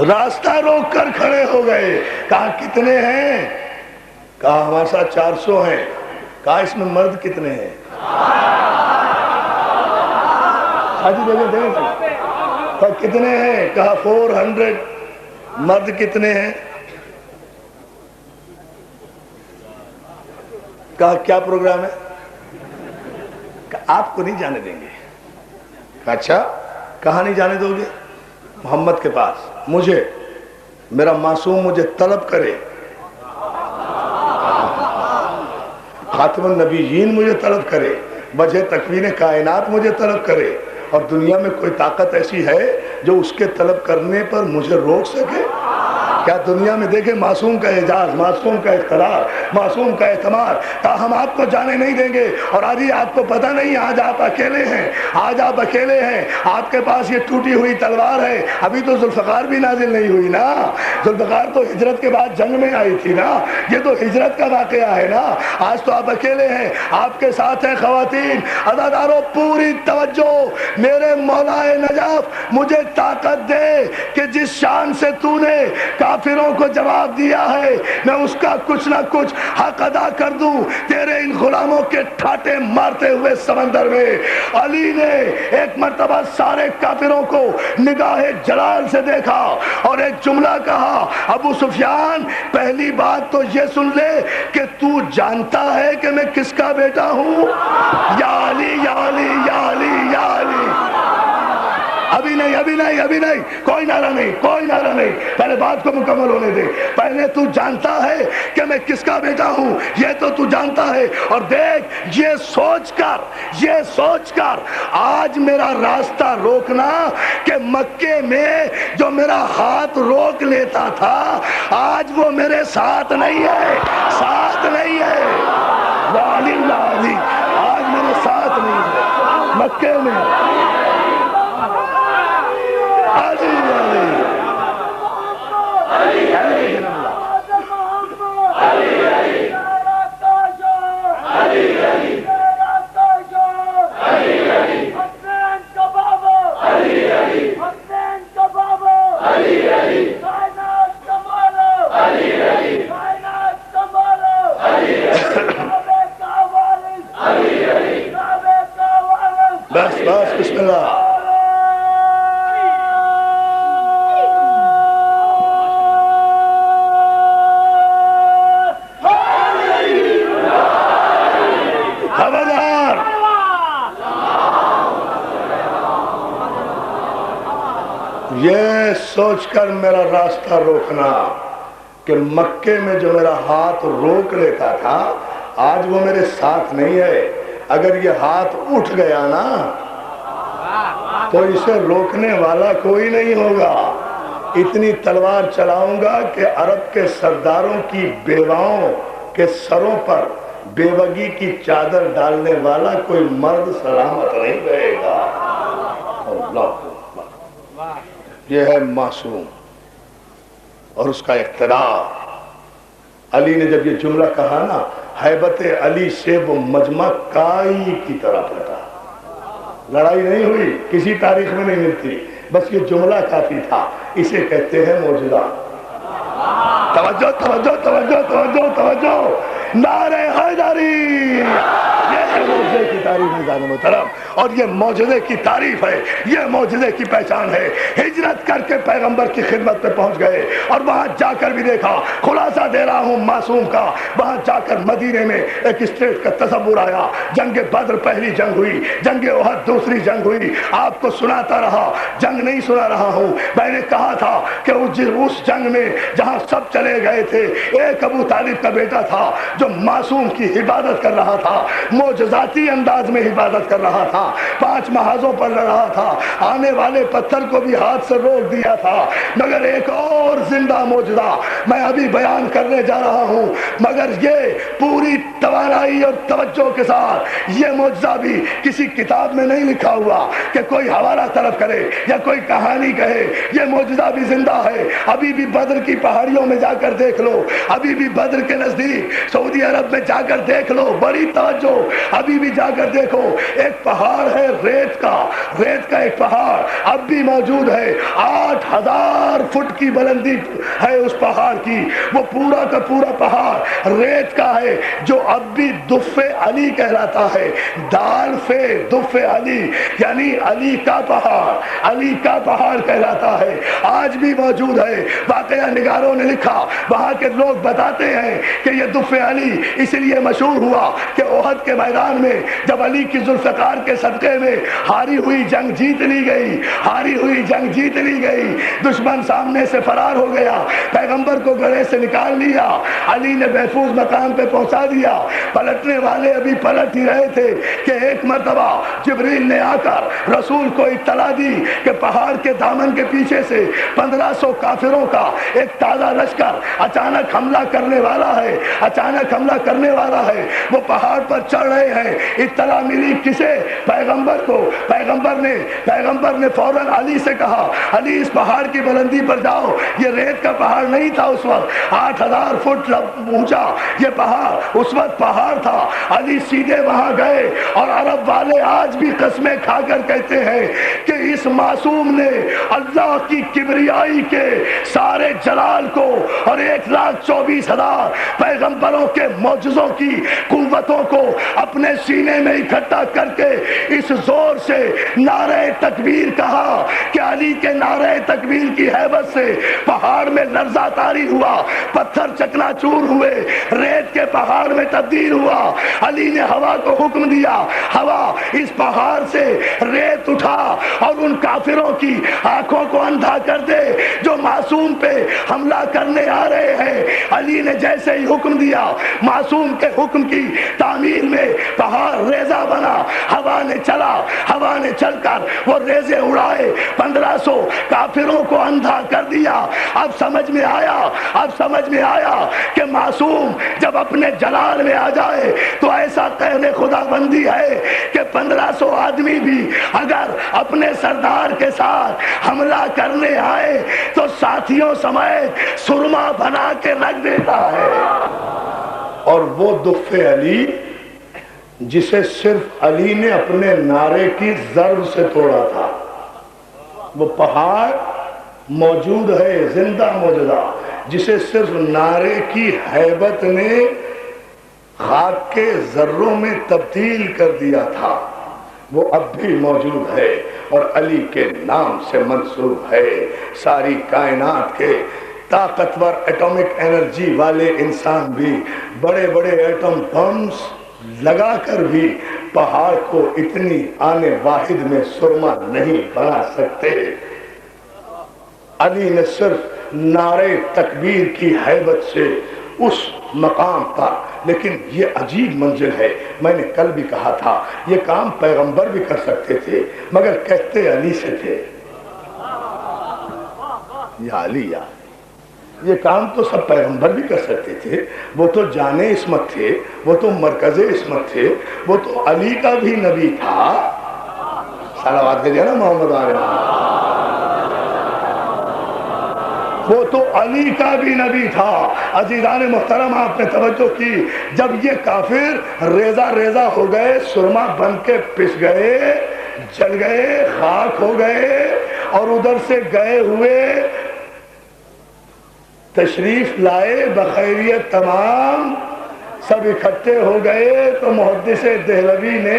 راستہ روک کر کھڑے ہو گئے. کہا کتنے ہیں؟ کہا ہمارے ساتھ 400 ہیں. کہا اس میں مرد کتنے ہیں؟ کہا کتنے ہیں؟ کہا 400. مرد کتنے ہیں؟ کہا کیا پروگرام ہے؟ کہا آپ کو نہیں جانے دیں گے. کہا اچھا، کہاں نہیں جانے دو گے؟ محمد کے پاس. مجھے میرا معصوم مجھے طلب کرے، خاتم النبیین مجھے طلب کرے، وجہ تکوین کائنات مجھے طلب کرے، اور دنیا میں کوئی طاقت ایسی ہے جو اس کے طلب کرنے پر مجھے روک سکے؟ کیا دنیا میں دیکھیں معصوم کا اعجاز، معصوم کا اقتدار، معصوم کا اعتماد. کہا ہم آپ کو جانے نہیں دیں گے. اور آج آپ کو پتہ نہیں، آج آپ اکیلے ہیں، آج آپ اکیلے ہیں. آپ کے پاس یہ ٹوٹی ہوئی تلوار ہے. ابھی تو ذوالفقار بھی نازل نہیں ہوئی نا. ذوالفقار تو ہجرت کے بعد جنگ میں آئی تھی نا. یہ تو ہجرت کا واقعہ ہے نا. آج تو آپ اکیلے ہیں، آپ کے ساتھ ہیں خواتین. عزادارو پوری توجہ. میرے مولائے نجف مجھے طاقت دے کہ جس شان سے تو نے کافروں کو جواب دیا ہے، میں اس کا کچھ نہ کچھ حق ادا کر دوں. تیرے ان غلاموں کے ٹھاٹے مارتے ہوئے سمندر میں علی نے ایک مرتبہ سارے کافروں کو نگاہ جلال سے دیکھا اور ایک جملہ کہا، ابو سفیان پہلی بات تو یہ سن لے کہ تو جانتا ہے کہ میں کس کا بیٹا ہوں؟ یا علی یا علی یا علی یا علی. ابھی نہیں، ابھی نہیں، ابھی نہیں، کوئی نعرہ نہیں، کوئی نعرہ نہیں. پہلے بات کو مکمل ہونے دے. پہلے تو جانتا ہے کہ میں کس کا بیٹا ہوں، یہ تو تو جانتا ہے. اور دیکھ، یہ سوچ کر آج میرا راستہ روکنا کہ مکے میں جو میرا ہاتھ روک لیتا تھا آج وہ میرے ساتھ نہیں ہے، ساتھ نہیں ہے. علی علی آج میرے ساتھ نہیں ہے مکے میں. علی علی علی بسم اللہ. خبردار یہ سوچ کر میرا راستہ روکنا کہ مکے میں جو میرا ہاتھ روک لیتا تھا آج وہ میرے ساتھ نہیں ہے. اگر یہ ہاتھ اٹھ گیا نا تو اسے روکنے والا کوئی نہیں ہوگا. اتنی تلوار چلاؤں گا کہ عرب کے سرداروں کی بیواؤں کے سروں پر بیوگی کی چادر ڈالنے والا کوئی مرد سلامت نہیں رہے گا. اللہ، یہ ہے معصوم اور اس کا اقتدار. علی نے جب یہ جملہ کہا نا، ہیبت علی سے وہ مجمع کائی کی طرح پھٹا. لڑائی نہیں ہوئی، کسی تاریخ میں نہیں ملتی، بس یہ جملہ کافی تھا. اسے کہتے ہیں معجزہ. توجہ توجہ توجہ توجہ توجہ. نعرہ حیدری، یہ ہے معجزے کی تعریف نظام محترم، اور یہ معجزے کی تعریف ہے، یہ معجزے کی پہچان ہے. ہجرت کر کے پیغمبر کی خدمت پہ پہنچ گئے اور وہاں جا کر بھی دیکھا. خلاصہ دے رہا ہوں معصوم کا. وہاں جا کر مدینے میں ایک اسٹیٹ کا تصور آیا. جنگ بدر پہلی جنگ ہوئی، جنگ احد دوسری جنگ ہوئی. آپ کو سناتا رہا، جنگ نہیں سنا رہا ہوں. میں نے کہا تھا کہ اس جنگ میں جہاں سب چلے گئے تھے، ایک ابو طالب کا بیٹا تھا جو معصوم کی عبادت کر رہا تھا، معجزاتی انداز میں عبادت کر رہا تھا، 5 محاذوں پر لڑ رہا تھا، آنے والے پتھر کو بھی ہاتھ سے روک دیا تھا. مگر ایک اور زندہ معجزہ میں ابھی بیان کرنے جا رہا ہوں، مگر یہ پوری توانائی اور توجہ کے ساتھ. یہ معجزہ بھی کسی کتاب میں نہیں لکھا ہوا کہ کوئی حوالہ طلب کرے یا کوئی کہانی کہے. یہ معجزہ بھی زندہ ہے. ابھی بھی بدر کی پہاڑیوں میں جا کر دیکھ لو، ابھی بھی بدر کے نزدیک سعودی عرب میں جا کر دیکھ لو. بڑی توجہ، ابھی بھی جا کر دیکھو. ایک پہاڑ ہے ریت کا، ریت کا ایک پہاڑ اب بھی موجود ہے. 8000 فٹ کی بلندی ہے اس پہاڑ کی. وہ پورا کا پورا پہاڑ ریت کا ہے، جو اب بھی دف علی کہلاتا ہے. دال فے دف علی، یعنی علی کا پہاڑ، علی کا پہاڑ کہلاتا ہے. آج بھی موجود ہے. واقعہ نگاروں نے لکھا، وہاں کے لوگ بتاتے ہیں کہ یہ دف علی اس لیے مشہور ہوا کہ احد کے میدان میں جب علی کی ذوالفقار کے صدقے میں ہاری ہوئی جنگ جیت لی گئی، ہاری ہوئی جنگ جیت لی گئی، دشمن سامنے سے فرار ہو گیا، پیغمبر کو گڑھے سے نکال لیا، علی نے محفوظ مقام پہ پہنچا دیا. پلٹنے والے ابھی پلٹ ہی رہے تھے کہ ایک مرتبہ جبریل نے آ کر رسول کو اطلاع دی کہ پہاڑ کے دامن کے پیچھے سے 1500 کافروں کا ایک تازہ لشکر اچانک حملہ کرنے والا ہے، اچانک حملہ کرنے والا ہے. وہ پہاڑ پر چڑھ رہے ہیں. اطلاع ملی کسے؟ پیغمبر کو. پیغمبر نے فوراً علی سے کہا، علی اس پہاڑ کی بلندی پر جاؤ. یہ ریت کا پہاڑ نہیں تھا اس وقت، 8000 فٹ اونچا یہ پہاڑ اس وقت پہاڑ تھا. علی سیدھے وہاں گئے اور عرب والے آج بھی قسمیں کھا کر کہتے ہیں کہ اس معصوم نے اللہ کی کبریائی کے سارے جلال کو اور 1,24,000 پیغمبروں کے معجزوں کی قوتوں کو اپنے سینے میں اکٹھا کر کے اس زور سے نعرہ تکبیر کہا کہ علی کے نعرہ تکبیر کی ہیبت سے پہاڑ میں لرزہ طاری ہوا، پتھر چکنا چور ہوئے، ریت کے پہاڑ میں تبدیل ہوا. علی نے ہوا کو حکم دیا، ہوا اس پہاڑ سے ریت اٹھا اور ان کافروں کی آنکھوں کو اندھا کر دے جو معصوم پہ حملہ کرنے آ رہے ہیں. علی نے جیسے ہی حکم دیا، معصوم کے حکم کی تعمیل میں پہاڑ ریزہ بنا. ہوا نے چلا، ہوا نے چل کر وہ ریزے اڑائے، 1500 کافروں کو اندھا کر دیا. اب سمجھ میں آیا کہ معصوم جب اپنے جلال میں آ جائے تو ایسا قہر خدا بندی ہے کہ 1500 آدمی بھی اگر اپنے سردار کے ساتھ حملہ کرنے آئے تو ساتھیوں سمیت سرما بنا کے رکھ دیتا ہے. اور وہ دف علی جسے صرف علی نے اپنے نعرے کی ضرب سے توڑا تھا، وہ پہاڑ موجود ہے، زندہ معجزہ، جسے صرف نعرے کی ہیبت نے خاک کے ذروں میں تبدیل کر دیا تھا. وہ اب بھی موجود ہے اور علی کے نام سے منسوب ہے. ساری کائنات کے طاقتور ایٹمک انرجی والے انسان بھی بڑے بڑے ایٹم بمز لگا کر بھی پہاڑ کو اتنی آنے واحد میں سرما نہیں بنا سکتے. علی نے صرف نعرے تکبیر کی ہیبت سے اس مقام پر، لیکن یہ عجیب منزل ہے. میں نے کل بھی کہا تھا یہ کام پیغمبر بھی کر سکتے تھے مگر کہتے علی سے تھے. یا علی یا یہ کام تو سب پیغمبر بھی کر سکتے تھے. وہ تو جان عصمت تھے، وہ تو مرکز عصمت تھے، وہ تو علی کا بھی نبی تھا. صلوات کہتے ہیں نا محمد علیہ. وہ تو علی کا بھی نبی تھا. عزیزان محترم آپ نے توجہ کی، جب یہ کافر ریزہ ریزہ ہو گئے، سرما بن کے پس گئے، جل گئے، خاک ہو گئے، اور ادھر سے گئے ہوئے تشریف لائے بخیریت تمام سب اکٹھے ہو گئے، تو محدث دہلوی نے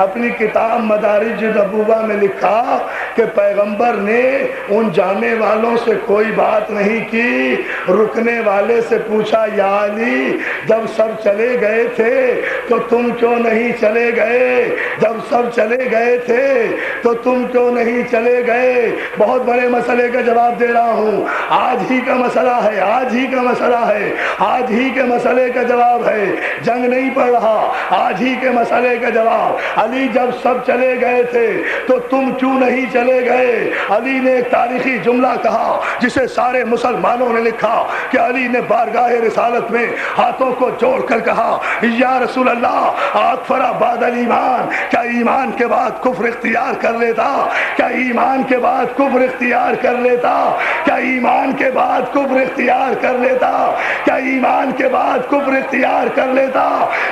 اپنی کتاب مدارج النبوہ میں لکھا کہ پیغمبر نے ان جانے والوں سے کوئی بات نہیں کی. رکنے والے سے پوچھا یا علی جب سب چلے گئے تھے تو تم کیوں نہیں چلے گئے؟ جب سب چلے گئے تھے تو تم کیوں نہیں چلے گئے؟ بہت بڑے مسئلے کا جواب دے رہا ہوں. آج ہی کا مسئلہ ہے، آج ہی کا مسئلہ ہے، آج ہی کے مسئلے کا جواب ہے. جنگ نہیں پڑ رہا، آج ہی کے مسئلے کا جواب. علی جب سب چلے گئے تھے تو تم کیوں نہیں چلے گئے؟ علی نے ایک تاریخی جملہ کہا جسے سارے مسلمانوں نے لکھا کہ علی نے بارگاہ رسالت میں ہاتھوں کو جوڑ کر کہا یا رسول اللہ اکفر بعد الایمان، کیا ایمان کے بعد کفر اختیار کر لیتا؟ کیا ایمان کے بعد کفر اختیار کر لیتا؟ کیا ایمان کے بعد کفر اختیار کر لیتا؟ کیا ایمان کے بعد کفر اختیار کر لیتا؟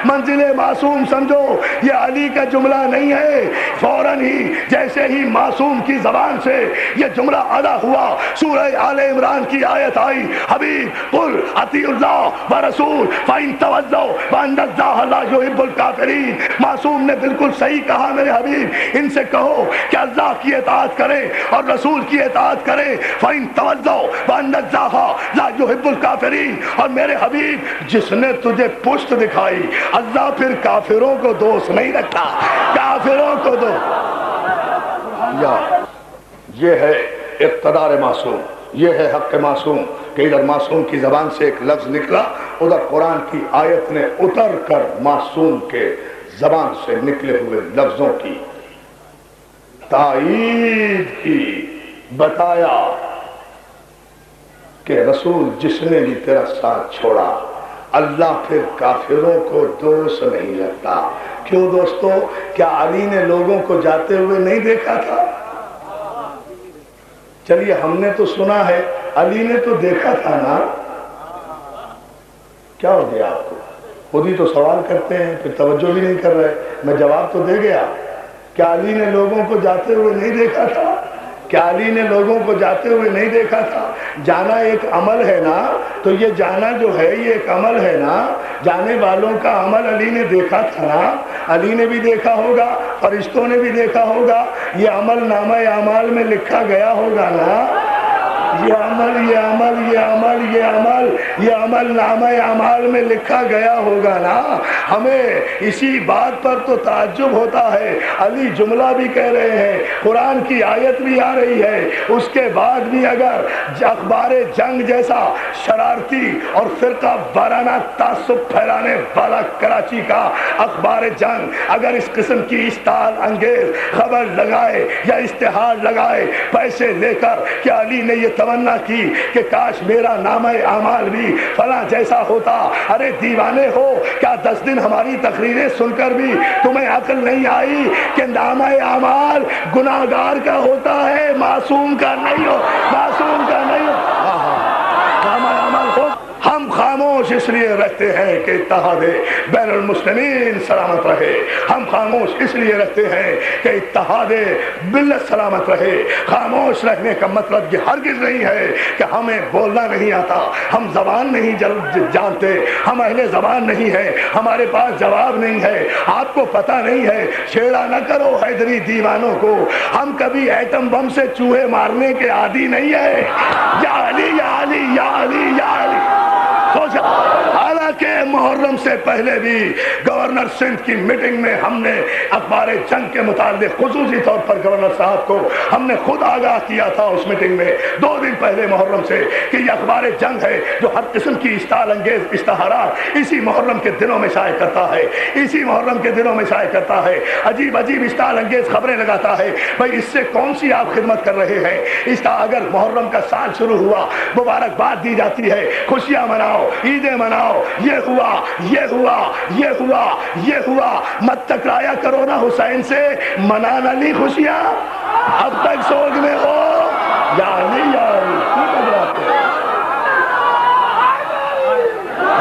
منزل معصوم سمجھو یہ علی کا جملہ نہیں ہے. فوراً ہی جیسے ہی معصوم کی زبان سے یہ جملہ ادا ہوا، سورہ آل عمران کی آیت آئی، حبیب قل اطیعوا اللہ ورسول فإن تولوا فإن اللہ لا يحب الکافرین. معصوم نے بالکل صحیح کہا میرے حبیب، ان سے کہو کہ اللہ کی اطاعت کریں اور رسول کی اطاعت کریں. فإن تولوا فإن اللہ لا يحب الکافرین. اور میرے حبیب جس نے تجھے پشت دکھائی، اللہ پھر کافروں کو دوست نہیں رکھتا، کافروں کو دو. یہ ہے اقتدار معصوم، یہ ہے حق معصوم کہ ادھر معصوم کی زبان سے ایک لفظ نکلا، ادھر قرآن کی آیت نے اتر کر معصوم کے زبان سے نکلے ہوئے لفظوں کی تائید کی، بتایا کہ رسول جس نے بھی تیرا ساتھ چھوڑا اللہ پھر کافروں کو دوست نہیں رکھتا. کیوں دوستو؟ کیا علی نے لوگوں کو جاتے ہوئے نہیں دیکھا تھا؟ چلیے ہم نے تو سنا ہے، علی نے تو دیکھا تھا نا. کیا ہو گیا آپ کو؟ خود ہی تو سوال کرتے ہیں پھر توجہ بھی نہیں کر رہے. میں جواب تو دے گیا. کیا علی نے لوگوں کو جاتے ہوئے نہیں دیکھا تھا؟ کیا علی نے لوگوں کو جاتے ہوئے نہیں دیکھا تھا؟ جانا ایک عمل ہے نا، تو یہ جانا جو ہے یہ ایک عمل ہے نا. جانے والوں کا عمل علی نے دیکھا تھا نا. علی نے بھی دیکھا ہوگا، فرشتوں نے بھی دیکھا ہوگا، یہ عمل نامہ اعمال میں لکھا گیا ہوگا نا. یہ عمل یہ عمل یہ عمل یہ عمل یہ عمل نامہ اعمال میں لکھا گیا ہوگا نا. ہمیں اسی بات پر تو تعجب ہوتا ہے. علی جملہ بھی کہہ رہے ہیں، قرآن کی آیت بھی آ رہی ہے، اس کے بعد بھی اگر اخبار جنگ جیسا شرارتی اور فرقہ وارانہ تعصب پھیلانے والا کراچی کا اخبار جنگ اگر اس قسم کی اشتعال انگیز خبر لگائے یا اشتہار لگائے پیسے لے کر کہ علی نے یہ تمنا کی کہ کاش میرا نامہ اعمال بھی فلاں جیسا ہوتا. ارے دیوانے ہو کیا 10 دن ہماری تقریریں سن کر بھی تمہیں عقل نہیں آئی کہ نامہ اعمال گناہگار کا ہوتا ہے، معصوم کا نہیں ہو، معصوم کا نہیں ہو. نامہ اعمال ہو. ہم خاموش خاموش اس لیے رہتے ہیں کہ اتحاد بین المسلمین سلامت رہے. ہم خاموش اس لیے رہتے ہیں کہ اتحاد ملت سلامت رہے. خاموش رہنے کا مطلب یہ ہرگز نہیں ہے کہ ہمیں بولنا نہیں آتا, ہم زبان نہیں جانتے, ہم اہل زبان نہیں ہے, ہمارے پاس جواب نہیں ہے, آپ کو پتہ نہیں ہے. چھیڑا نہ کرو حیدری دیوانوں کو, ہم کبھی ایٹم بم سے چوہے مارنے کے عادی نہیں ہے. یا علی یا علی یا علی یا علی. حالانکہ محرم سے پہلے بھی گورنر سندھ کی میٹنگ میں ہم نے اخبار جنگ کے متعلق خصوصی طور پر گورنر صاحب کو ہم نے خود آگاہ کیا تھا اس میٹنگ میں 2 دن پہلے محرم سے کہ یہ اخبار جنگ ہے جو ہر قسم کی اشتعال انگیز اشتہارات اسی محرم کے دنوں میں شائع کرتا ہے, اسی محرم کے دنوں میں شائع کرتا ہے, عجیب عجیب اشتعال انگیز خبریں لگاتا ہے. بھائی اس سے کون سی آپ خدمت کر رہے ہیں؟ اگر محرم کا سال شروع ہوا, مبارکباد دی جاتی ہے, خوشیاں مناؤ, عیدیں مناؤ, یہ ہوا یہ ہوا یہ ہوا یہ ہوا, مت ٹکرایا کرو نا حسین سے, منا نہ لی خوشیاں. اب تک سوگ میں ہو یا نہیں یار,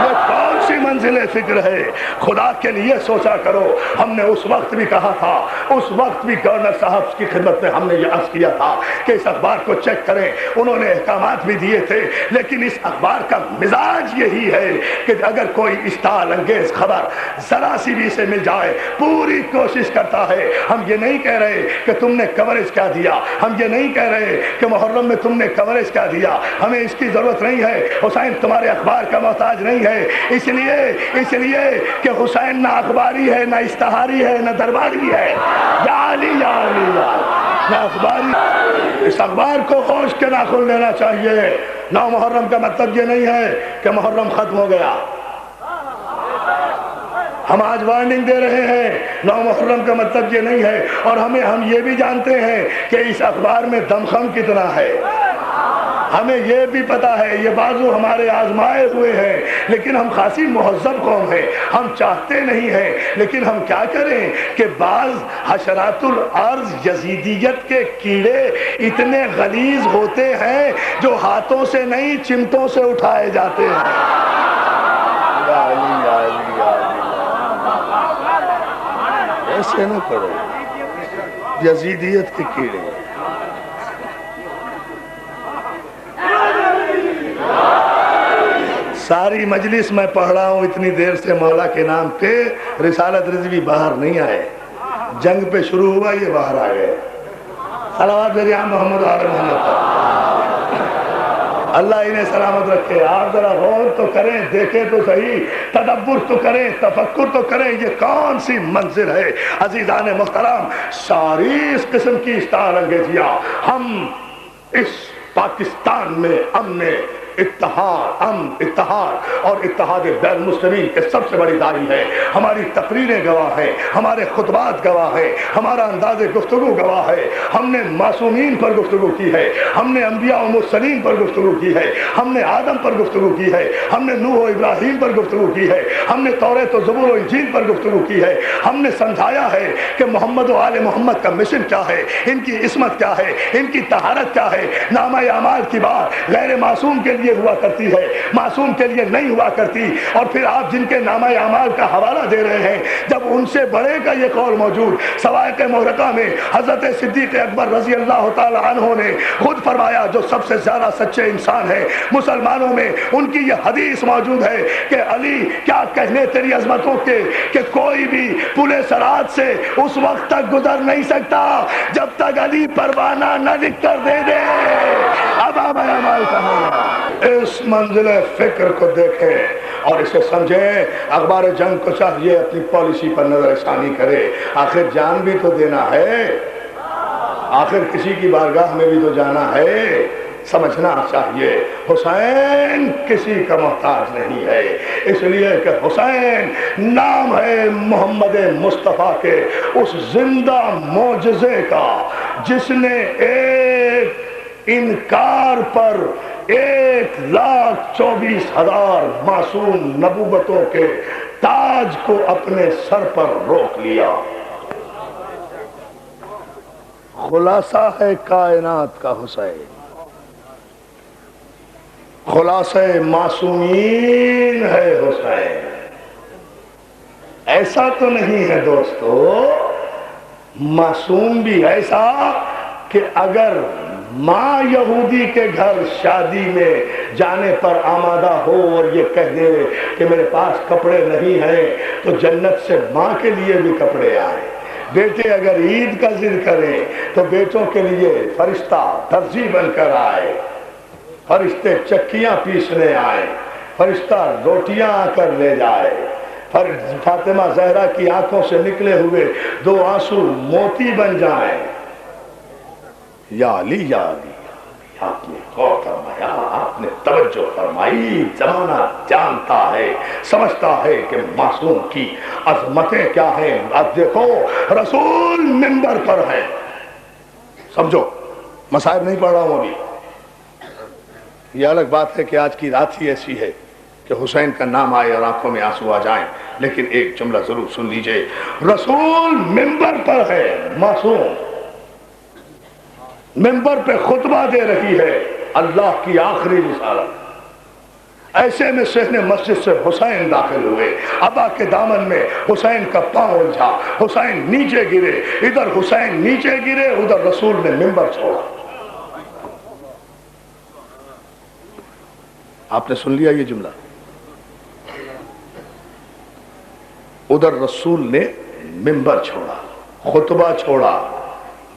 یہ کون سی منزل فکر ہے؟ خدا کے لیے سوچا کرو. ہم نے اس وقت بھی کہا تھا, اس وقت بھی گورنر صاحب کی خدمت میں ہم نے یہ عرض کیا تھا کہ اس اخبار کو چیک کریں. انہوں نے احکامات بھی دیے تھے, لیکن اس اخبار کا مزاج یہی ہے کہ اگر کوئی اشتعال انگیز خبر ذرا سی بھی سے مل جائے پوری کوشش کرتا ہے. ہم یہ نہیں کہہ رہے کہ تم نے کوریج کیا دیا, ہم یہ نہیں کہہ رہے کہ محرم میں تم نے کوریج کیا دیا, ہمیں اس کی ضرورت نہیں ہے. حسین تمہارے اخبار کا محتاج نہیں ہے, اس لیے کہ حسین نہ اخباری ہے, نہ اشتہاری ہے, نہ درباری ہے. یا علی یا علی یا نہ اخباری. اس اخبار کو ہوش کے ناخن لینا چاہیے. 9 محرم کا مطلب یہ نہیں ہے کہ محرم ختم ہو گیا. ہم آج وارننگ دے رہے ہیں, 9 محرم کا مطلب یہ نہیں ہے. اور ہم یہ بھی جانتے ہیں کہ اس اخبار میں دمخم کتنا ہے, ہمیں یہ بھی پتا ہے یہ بازو ہمارے آزمائے ہوئے ہیں, لیکن ہم خاصی مہذب قوم ہیں, ہم چاہتے نہیں ہیں. لیکن ہم کیا کریں کہ بعض حشرات الارض یزیدیت کے کیڑے اتنے غلیظ ہوتے ہیں جو ہاتھوں سے نہیں چمٹوں سے اٹھائے جاتے ہیں. ایسے نہ کرو, یزیدیت کے کیڑے. ساری مجلس میں پڑھ رہا ہوں اتنی دیر سے مولا کے نام پہ, رسالت رضوی باہر نہیں آئے. جنگ پہ شروع ہوا یہ باہر آ گئے. صلوات بھیجیں محمد آل محمد. اللہ انہیں سلامت رکھے. آپ ذرا غور تو کریں, دیکھیں تو صحیح, تدبر تو کریں, تفکر تو کریں, یہ کون سی منزل ہے؟ عزیزان محترم, ساری اس قسم کی اشتعال انگیزیاں ہم اس پاکستان میں امن اتحاد اور اتحاد بین المسلمین کے سب سے بڑی داعی ہے. ہماری تقریریں گواہ ہیں, ہمارے خطبات گواہ ہیں, ہمارا انداز گفتگو گواہ ہے. ہم نے معصومین پر گفتگو کی ہے, ہم نے انبیاء و مرسلین پر گفتگو کی ہے, ہم نے آدم پر گفتگو کی ہے, ہم نے نوح و ابراہیم پر گفتگو کی ہے, ہم نے توریت و زبور و انجیل پر گفتگو کی ہے. ہم نے سمجھایا ہے کہ محمد و آل محمد کا مشن کیا ہے, ان کی عصمت کیا ہے, ان کی طہارت کیا ہے. نامہ اعمال کی بات غیر معصوم کے لیے ہوا کرتی ہے, معصوم کے لیے نہیں ہوا کرتی. اور پھر آپ جن کے نامہ اعمال کا حوالہ دے رہے ہیں, جب ان سے بڑے کا یہ قول موجود سوائق محرقہ میں حضرت صدیق اکبر رضی اللہ تعالی عنہ نے خود فرمایا جو سب سے زیادہ سچے انسان ہیں مسلمانوں میں, ان کی یہ حدیث موجود ہے کہ علی کیا کہنے تیری عظمتوں کے کہ کوئی بھی پل صراط سے اس وقت تک گزر نہیں سکتا جب تک علی پروانہ نہ لکھ کر دے دے. اب اعمال کہاں؟ اس منزل فکر کو دیکھیں اور اسے سمجھیں. اخبار جنگ کو چاہیے اپنی پالیسی پر نظر ثانی کرے. آخر جان بھی تو دینا ہے, آخر کسی کی بارگاہ میں بھی تو جانا ہے. سمجھنا چاہیے حسین کسی کا محتاج نہیں ہے, اس لیے کہ حسین نام ہے محمد مصطفیٰ کے اس زندہ معجزے کا جس نے ایک انکار پر 1,24,000 معصوم نبوتوں کے تاج کو اپنے سر پر روک لیا. خلاصہ ہے کائنات کا حسین. خلاصہ معصومین ہے حسین. ایسا تو نہیں ہے دوستو، معصوم بھی ایسا کہ اگر ماں یہودی کے گھر شادی میں جانے پر آمادہ ہو اور یہ کہہ دے کہ میرے پاس کپڑے نہیں ہیں تو جنت سے ماں کے لیے بھی کپڑے آئیں. بیٹے اگر عید کا ضد کریں تو بیٹوں کے لیے فرشتہ درزی بن کر آئے، فرشتے چکیاں پیسنے آئے، فرشتہ روٹیاں آ کر لے جائے. فاطمہ زہرا کی آنکھوں سے نکلے ہوئے 2 آنسو موتی بن جائیں. یا علی یا علی، آپ نے غور فرمایا، آپ نے توجہ فرمائی. زمانہ جانتا ہے، سمجھتا ہے کہ معصوم کی عظمتیں کیا ہیں. اب دیکھو رسول منبر پر ہیں. سمجھو مصائب نہیں پڑھ رہا ہوں ابھی. یہ الگ بات ہے کہ آج کی رات ہی ایسی ہے کہ حسین کا نام آئے اور آنکھوں میں آنسو آ جائیں، لیکن ایک جملہ ضرور سن لیجئے. رسول منبر پر ہے، معصوم منبر پہ خطبہ دے رہی ہے، اللہ کی آخری رسالت. ایسے میں صحن مسجد سے حسین داخل ہوئے. ابا کے دامن میں حسین کا پاؤں الجھا، حسین نیچے گرے. ادھر حسین نیچے گرے، ادھر رسول نے منبر چھوڑا. آپ نے سن لیا یہ جملہ. ادھر رسول نے منبر چھوڑا، خطبہ چھوڑا.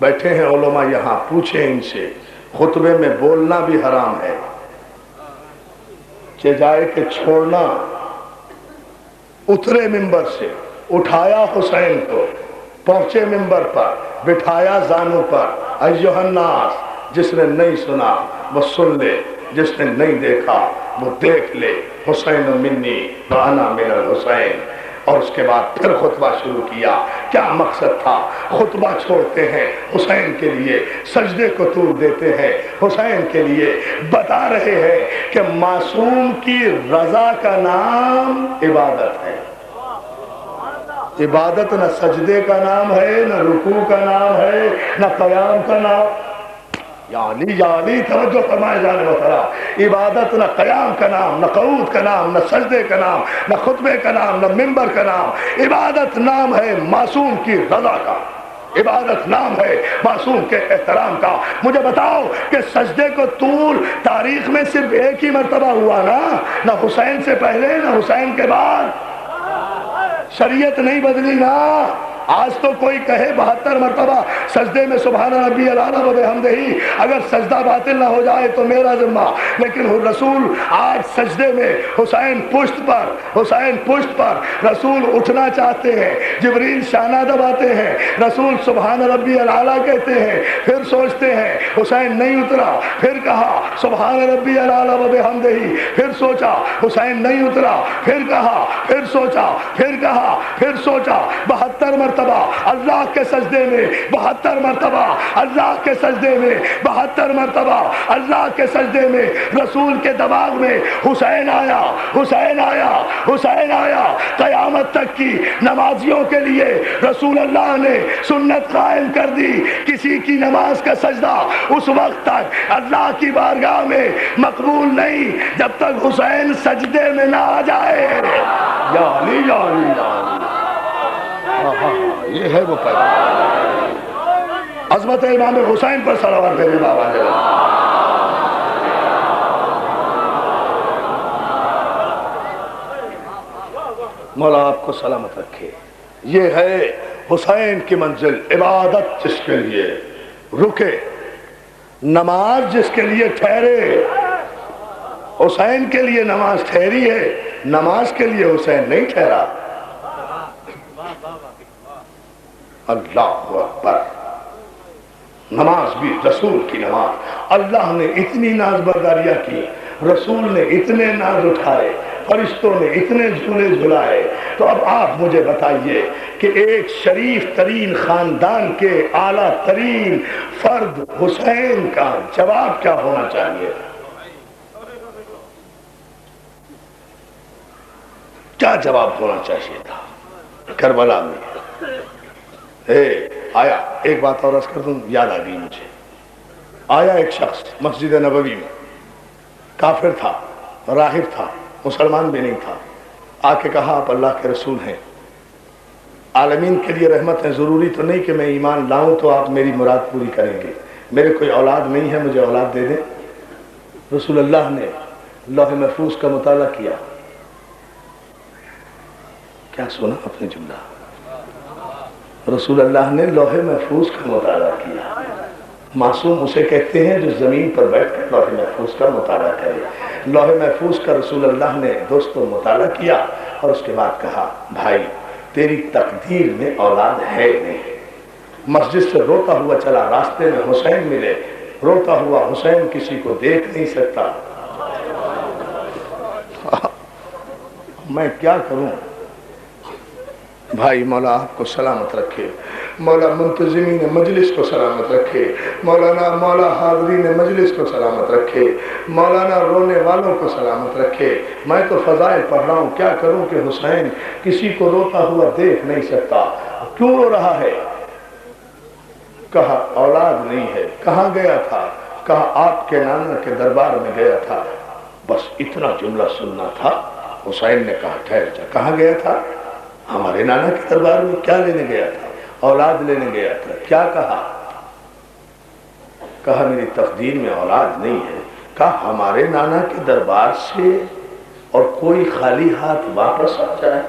بیٹھے ہیں علماء یہاں، پوچھیں ان سے خطبے میں بولنا بھی حرام ہے کہ جائے کہ چھوڑنا. اترے منبر سے، اٹھایا حسین کو، پہنچے منبر پر، بٹھایا زانوں پر. ایھا الناس، جس نے نہیں سنا وہ سن لے، جس نے نہیں دیکھا وہ دیکھ لے. حسین منی وانا من الحسین. اور اس کے بعد پھر خطبہ شروع کیا. کیا مقصد تھا؟ خطبہ چھوڑتے ہیں حسین کے لیے، سجدے کو طول دیتے ہیں حسین کے لیے. بتا رہے ہیں کہ معصوم کی رضا کا نام عبادت ہے. عبادت نہ سجدے کا نام ہے، نہ رکوع کا نام ہے، نہ قیام کا نام. یا علی توجہ فرمائے جانے والا. عبادت نہ قیام کا نام، نہ قعود کا نام، نہ سجدے کا نام، نہ خطبے کا نام، نہ منبر کا نام. عبادت نام ہے معصوم کی رضا کا، عبادت نام ہے معصوم کے احترام کا. مجھے بتاؤ کہ سجدے کو طول تاریخ میں صرف ایک ہی مرتبہ ہوا نا؟ نہ حسین سے پہلے نہ حسین کے بعد. شریعت نہیں بدلی نا. آج تو کوئی کہے 72 مرتبہ سجدے میں سبحان ربی الاعلیٰ و بحمدہ، اگر سجدہ باطل نہ ہو جائے تو میرا ذمہ. لیکن رسول آج سجدے میں حسین پشت پر رسول اٹھنا چاہتے ہیں. جبریل شانہ دباتے ہیں، رسول سبحان ربی الاعلیٰ کہتے ہیں، پھر سوچتے ہیں حسین نہیں اترا، پھر کہا سبحان ربی الاعلیٰ و بحمدہ، پھر سوچا حسین نہیں اترا، پھر کہا، پھر سوچا، پھر کہا، پھر سوچا. 72 مرتبہ اللہ کے سجدے میں، 72 مرتبہ اللہ کے سجدے میں، 72 مرتبہ اللہ کے سجدے میں. رسول کے دماغ میں حسین آیا، حسین آیا، حسین آیا. قیامت تک کی نمازیوں کے لیے رسول اللہ نے سنت قائم کر دی. کسی کی نماز کا سجدہ اس وقت تک اللہ کی بارگاہ میں مقبول نہیں جب تک حسین سجدے میں نہ آ جائے. یا علی یا علی یا علی. یہ ہے وہ پیغام. عظمت امام حسین پر صلوات بھیجے بابا نے. مولا آپ کو سلامت رکھے. یہ ہے حسین کی منزل. عبادت جس کے لیے رکے، نماز جس کے لیے ٹھہرے. حسین کے لیے نماز ٹھہری ہے، نماز کے لیے حسین نہیں ٹھہرا. اللہ اکبر. نماز بھی رسول کی نماز. اللہ نے اتنی ناز برداریاں کی، رسول نے اتنے ناز اٹھائے، فرشتوں نے اتنے جھولے جھلائے. تو اب آپ مجھے بتائیے کہ ایک شریف ترین خاندان کے اعلیٰ ترین فرد حسین کا جواب کیا ہونا چاہیے؟ کیا جواب ہونا چاہیے تھا کربلا میں؟ آیا ایک بات اور عرض کر دوں، یاد آ گئی مجھے. آیا ایک شخص مسجد نبوی میں، کافر تھا، راہب تھا، مسلمان بھی نہیں تھا، آ کے کہا آپ اللہ کے رسول ہیں، عالمین کے لیے رحمت ہے، ضروری تو نہیں کہ میں ایمان لاؤں تو آپ میری مراد پوری کریں گے، میرے کوئی اولاد نہیں ہے، مجھے اولاد دے دیں۔ رسول اللہ نے لوح محفوظ کا مطالعہ کیا، کیا سنا آپ نے جملہ؟ رسول اللہ نے لوح محفوظ کا مطالعہ کیا۔ معصوم اسے کہتے ہیں جو زمین پر بیٹھ کر لوح محفوظ کا مطالعہ کرے۔ لوح محفوظ کا رسول اللہ نے دوستوں مطالعہ کیا اور اس کے بعد کہا بھائی تیری تقدیر میں اولاد ہے نہیں۔ مسجد سے روتا ہوا چلا، راستے میں حسین ملے، روتا ہوا حسین کسی کو دیکھ نہیں سکتا، میں کیا کروں؟ بھائی مولا آپ کو سلامت رکھے، مولا منتظمین مجلس کو سلامت رکھے، مولا حاضرین مجلس کو سلامت رکھے، مولانا رونے والوں کو سلامت رکھے۔ میں تو فضائل پڑھ رہا ہوں، کیا کروں کہ حسین کسی کو روتا ہوا دیکھ نہیں سکتا۔ کیوں رو رہا ہے؟ کہا اولاد نہیں ہے۔ کہاں گیا تھا؟ کہا آپ کے نانا کے دربار میں گیا تھا۔ بس اتنا جملہ سننا تھا۔ حسین نے کہا ٹھہر جا، کہاں گیا تھا؟ ہمارے نانا کے دربار میں۔ کیا لینے گیا تھا؟ اولاد لینے گیا تھا۔ کیا کہا؟ کہا میری تقدیر میں اولاد نہیں ہے۔ کہا ہمارے نانا کے دربار سے اور کوئی خالی ہاتھ واپس آ جائے؟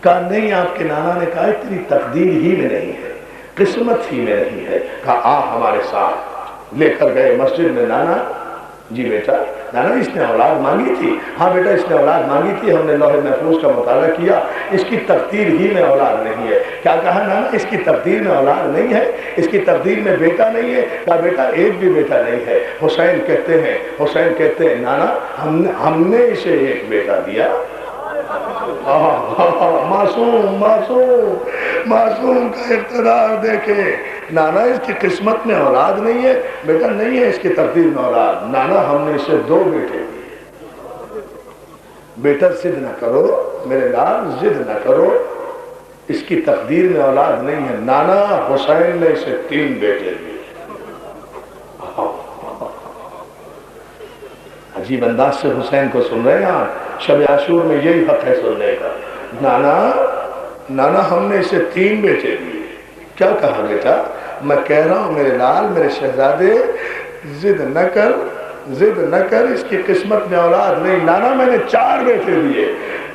کہا نہیں، آپ کے نانا نے کہا تیری تقدیر ہی میں نہیں ہے، قسمت ہی میں نہیں ہے۔ کہا آ ہمارے ساتھ۔ لے کر گئے مسجد میں۔ نانا جی بیٹا، نانا اس نے اولاد مانگی تھی؟ ہاں بیٹا اس نے اولاد مانگی تھی، ہم نے لوح محفوظ کا مطالعہ کیا، اس کی تقدیر ہی میں اولاد نہیں ہے۔ کیا کہا نانا؟ اس کی تقدیر میں اولاد نہیں ہے، اس کی تقدیر میں بیٹا نہیں ہے؟ کہا بیٹا ایک بھی بیٹا نہیں ہے۔ حسین کہتے ہیں نانا ہم نے اسے ایک بیٹا دیا۔ معصوم کا اقتدار دیکھے۔ نانا اس کی قسمت میں اولاد نہیں ہے؟ بیٹا نہیں ہے اس کی تقدیر میں اولاد۔ نانا ہم نے اسے 2 بیٹے دیے۔ بیٹا ضد نہ کرو میرے لال، ضد نہ کرو، اس کی تقدیر میں اولاد نہیں ہے۔ نانا حسین نے اسے 3 بیٹے دیے۔ عجیب انداز سے حسین کو سن رہے ہیں آپ۔ شب عاشور میں یہی حق ہے سننے کا۔ نانا ہم نے اسے 3 بیٹے دیے۔ کیا کہا بیٹا؟ میں کہہ رہا ہوں میرے لال، میرے شہزادے، ضد نہ کر، اس کی قسمت میں اولاد نہیں۔ نانا میں نے 4 بیٹے دیے،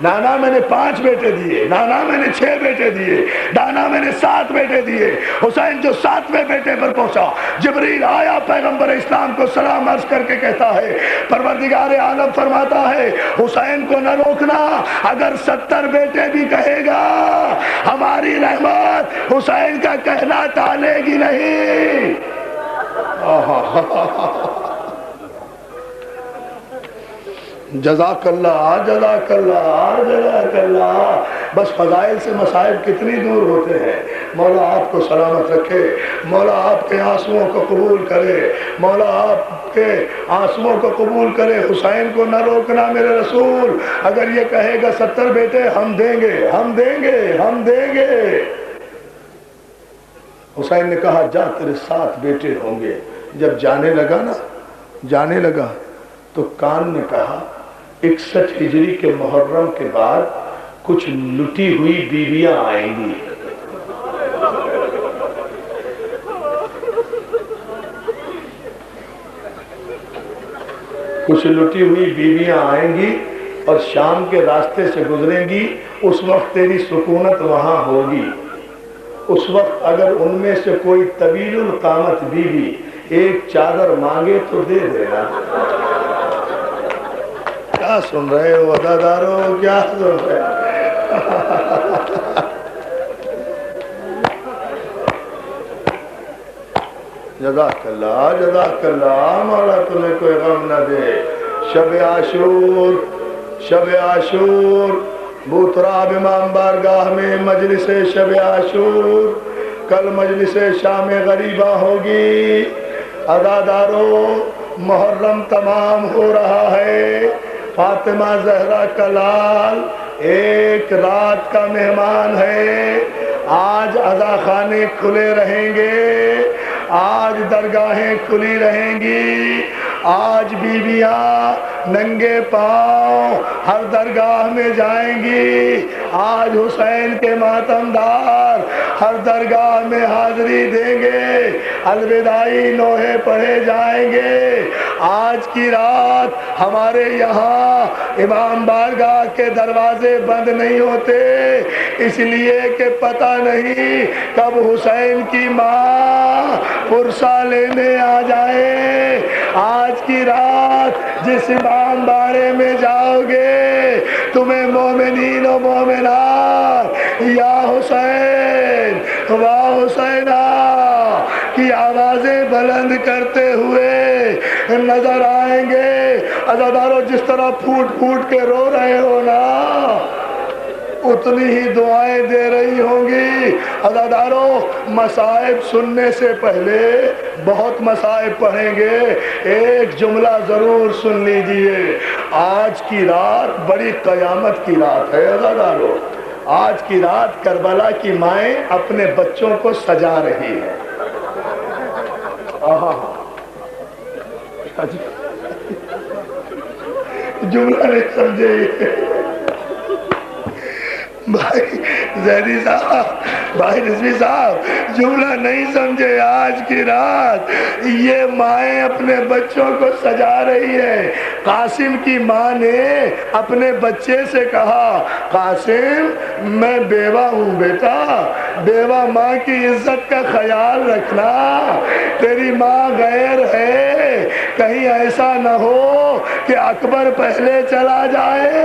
نانا میں نے 5 بیٹے دیے، نانا میں نے 6 بیٹے دیے، نانا میں نے 7 بیٹے دیے۔ حسین جو 7ویں بیٹے پر پہنچا، جبریل آیا پیغمبر اسلام کو سلام عرض کر کے کہتا ہے، پروردگار عالم فرماتا ہے حسین کو نہ روکنا، اگر 70 بیٹے بھی کہے گا ہماری رحمت حسین کا کہنا ٹالے گی نہیں۔ جزاک اللہ، جزاک اللہ، جزاک اللہ۔ بس فضائل سے مصائب کتنی دور ہوتے ہیں۔ مولا آپ کو سلامت رکھے، مولا آپ کے آنسوؤں کو قبول کرے، مولا آپ کے آنسوؤں کو قبول کرے۔ حسین کو نہ روکنا میرے رسول، اگر یہ کہے گا 70 بیٹے ہم دیں گے، ہم دیں گے، ہم دیں گے۔ حسین نے کہا جا تیرے 7 بیٹے ہوں گے۔ جب جانے لگا تو کان نے کہا 61 ہجری کے محرم کے بعد کچھ لٹی ہوئی بیویاں آئیں گی۔ کچھ لٹی ہوئی بیویاں آئیں گی اور شام کے راستے سے گزریں گی، اس وقت تیری سکونت وہاں ہوگی۔ اس وقت اگر ان میں سے کوئی طویل القامت بیوی ایک چادر مانگے تو دے دینا۔ کیا سن رہے ہو وفادارو، کیا سن رہے ہو؟ جزاک اللہ، جزاک اللہ، مولا تمہیں کوئی غم نہ دے۔ شب عاشور بوتراب امام بارگاہ میں مجلس شب عاشور، کل مجلس شام غریبہ ہوگی۔ عزادارو محرم تمام ہو رہا ہے، فاطمہ زہرا کا لال 1 رات کا مہمان ہے۔ آج عزاخانے کھلے رہیں گے، آج درگاہیں کھلی رہیں گی، آج بیویاں ننگے پاؤں ہر درگاہ میں جائیں گی، آج حسین کے ماتمدار ہر درگاہ میں حاضری دیں گے، الوداعی نوحے پڑھے جائیں گے۔ آج کی رات ہمارے یہاں امام بارگاہ کے دروازے بند نہیں ہوتے، اس لیے کہ پتہ نہیں کب حسین کی ماں پرسہ لینے آ جائے۔ آج کی رات جس امام بارے میں جاؤ گے تمہیں مومنین و مومنات یا حسین واہ حسینہ کی آوازیں بلند کرتے ہوئے نظر آئیں گے۔ عزادارو جس طرح پھوٹ پھوٹ کے رو رہے ہو نا اتنی ہی دعائیں دے رہی ہوں گی۔ عزادارو مصائب سننے سے پہلے بہت مصائب پڑھیں گے، ایک جملہ ضرور سن لیجئے، آج کی رات بڑی قیامت کی رات ہے۔ عزادارو آج کی رات کربلا کی مائیں اپنے بچوں کو سجا رہی ہیں۔ جملہ نہیں سمجھے بھائی زیدی صاحب، بھائی رضوی صاحب، جملہ نہیں سمجھے۔ آج کی رات یہ مائیں اپنے بچوں کو سجا رہی ہے۔ قاسم کی ماں نے اپنے بچے سے کہا قاسم میں بیوہ ہوں بیٹا، بیوہ ماں کی عزت کا خیال رکھنا، تیری ماں غیر ہے، کہیں ایسا نہ ہو کہ اکبر پہلے چلا جائے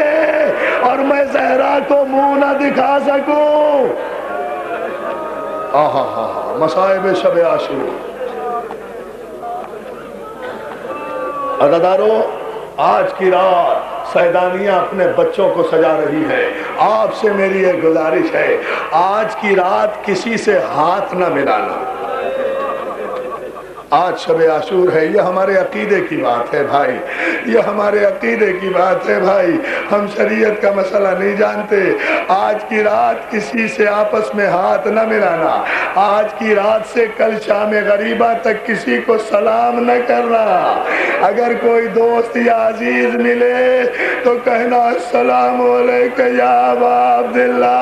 اور میں زہرا کو منہ نہ دکھا سکوں۔ مصائب شب عاشور۔ عزادارو آج کی رات سیدانیاں اپنے بچوں کو سجا رہی ہے۔ آپ سے میری ایک گزارش ہے، آج کی رات کسی سے ہاتھ نہ ملانا۔ آج شب عاشور ہے، یہ ہمارے عقیدے کی بات ہے بھائی، یہ ہمارے عقیدے کی بات ہے بھائی، ہم شریعت کا مسئلہ نہیں جانتے۔ آج کی رات کسی سے آپس میں ہاتھ نہ ملانا، آج کی رات سے کل شام غریبہ تک کسی کو سلام نہ کرنا۔ اگر کوئی دوست یا عزیز ملے تو کہنا السلام علیکم یا ابا عبداللہ،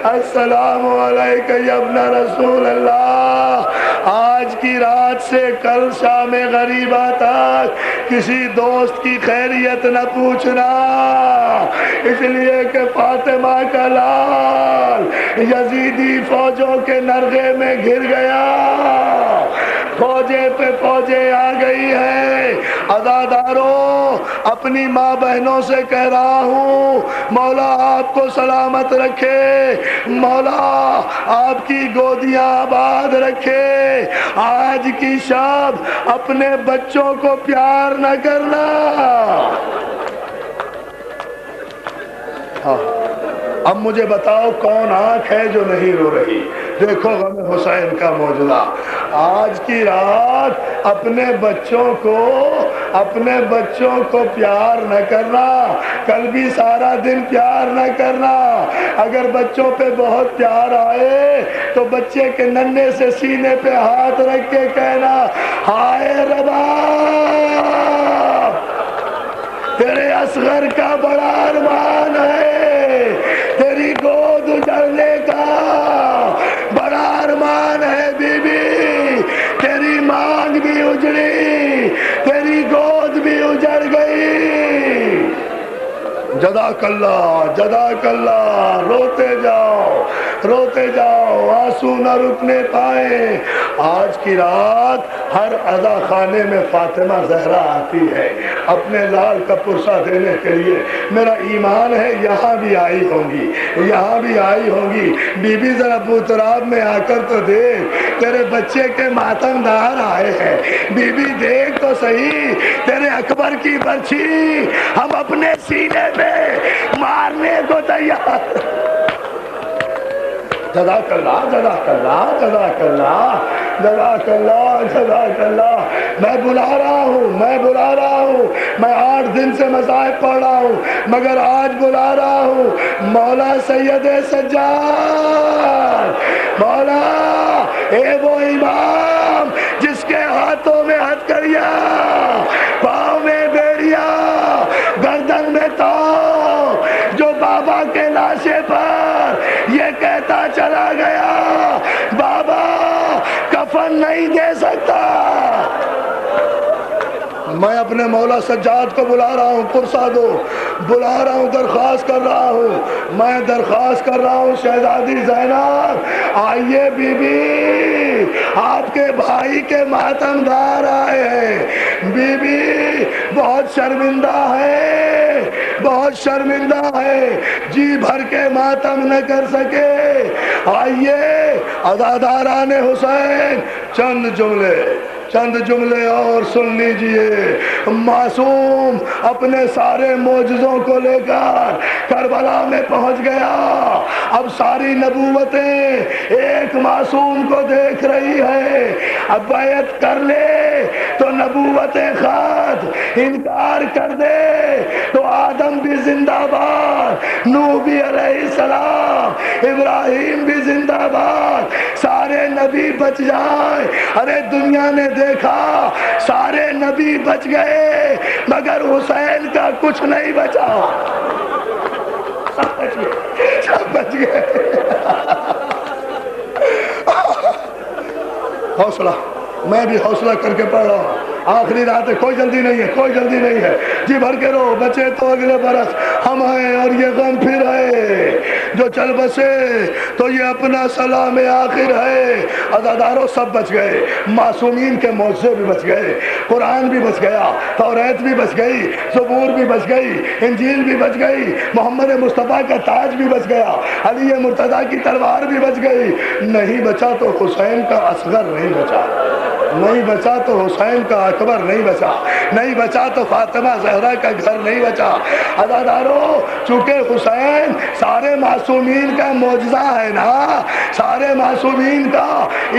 السلام علیکم یا ابن رسول اللہ۔ آج کی رات سے کل شام غریبہ تک کسی دوست کی خیریت نہ پوچھنا، اس لیے کہ فاطمہ کا لال یزیدی فوجوں کے نرغے میں گر گیا، فوجیں پہ فوجیں آ گئی ہیں۔ عزادارو اپنی ماں بہنوں سے کہہ رہا ہوں مولا آپ کو سلامت رکھے، مولا آپ کی گودیاں آباد رکھے۔ آج کی شب اپنے بچوں کو پیار نہ کرنا۔ اب مجھے بتاؤ کون آنکھ ہے جو نہیں رو رہی؟ دیکھو غم حسین کا معجزہ۔ آج کی رات اپنے بچوں کو پیار نہ کرنا، کل بھی سارا دن پیار نہ کرنا۔ اگر بچوں پہ بہت پیار آئے تو بچے کے ننھے سے سینے پہ ہاتھ رکھ کے کہنا ہائے ربا تیرے اصغر کا بڑا ارمان ہے، تیری گود اجڑنے کا بڑا ارمان ہے بی بی، تیری مانگ بھی اجڑی، تیری گود بھی اجڑ گئی۔ جزاک اللہ جزاک اللہ، روتے جاؤ آنسو نہ رکنے پائے۔ آج کی رات ہر عزا خانے میں فاطمہ زہرا آتی ہے اپنے لال کا پرسہ دینے کے لیے، میرا ایمان ہے یہاں بھی آئی ہوں گی۔ بی بی ذرا بوتراب میں آ کر تو دیکھ، تیرے بچے کے ماتم دار آئے ہیں، بی بی دیکھ تو صحیح، تیرے اکبر کی برچھی ہم اپنے سینے پہ مارنے کو تیار۔ جزاک اللہ جزاک اللہ جزاک اللہ جزاک اللہ جزاک اللہ۔ میں بلا رہا ہوں، میں 8 دن سے مصائب پڑھ رہا ہوں، مگر آج بلا رہا ہوں مولا سید سجاد، مولا اے وہ امام جس کے ہاتھوں میں ہتھ کریا میں اپنے مولا سجاد کو بلا رہا ہوں، پرسا دو، بلا رہا ہوں، درخواست کر رہا ہوں، میں درخواست کر رہا ہوں شہزادی زینب آئیے بی بی، آپ کے بھائی کے ماتم دار آئے ہیں، بی بی بہت شرمندہ ہے، بہت شرمندہ ہے، جی بھر کے ماتم نہ کر سکے، آئیے عزاداران حسین چند جملے اور سن لیجئے۔ معصوم اپنے سارے معجزوں کو لے کر کربلا میں پہنچ گیا، اب ساری نبوتیں ایک معصوم کو دیکھ رہی ہے، اب بیعت کر لے تو نبوتیں خط، انکار کر دے تو آدم بھی زندہ باد، نوح بھی علیہ السلام، ابراہیم بھی زندہ باد، سارے نبی بچ جائیں۔ ارے دنیا نے دیکھا سارے نبی بچ گئے مگر حسین کا کچھ نہیں بچا، سب بچ گئے۔ حوصلہ، میں بھی حوصلہ کر کے پڑھ رہا ہوں، آخری رات ہے، کوئی جلدی نہیں ہے، کوئی جلدی نہیں ہے، جی بھر کے رہو، بچے تو اگلے برس ہم ہیں اور یہ غم پھر ہے، جو چل بسے تو یہ اپنا سلام آخر ہے۔ عزاداروں سب بچ گئے، معصومین کے معجزے بھی بچ گئے، قرآن بھی بچ گیا، توریت بھی بچ گئی، زبور بھی بچ گئی، انجیل بھی بچ گئی، محمد مصطفیٰ کا تاج بھی بچ گیا، علی مرتضیٰ کی تلوار بھی بچ گئی، نہیں بچا تو حسین کا اصغر نہیں بچا، نہیں بچا تو حسین کا اکبر نہیں بچا، نہیں بچا تو فاطمہ زہرا کا گھر نہیں بچا۔ عزاداروں چونکہ حسین سارے معصومین کا معجزہ ہے نا، سارے معصومین کا،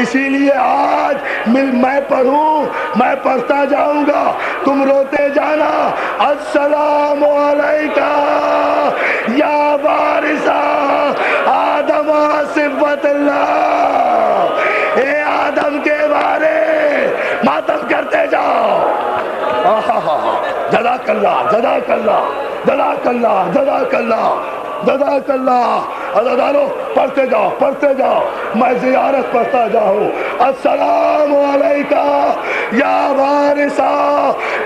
اسی لیے آج میں پڑھوں، میں پڑھتا جاؤں گا، تم روتے جانا۔ السلام علیکہ یا وارث آدم صفوت اللہ، اے آدم کے بارے ماتم کرتے جاؤ۔ جزاک اللہ، جزاک اللہ، جزاک اللہ، جزاک اللہ، جزاک اللہ۔ عزاداروں پڑھتے جاؤ، پڑھتے جاؤ، میں زیارت پڑھتا جاؤں۔ السلام علیکہ یا وارث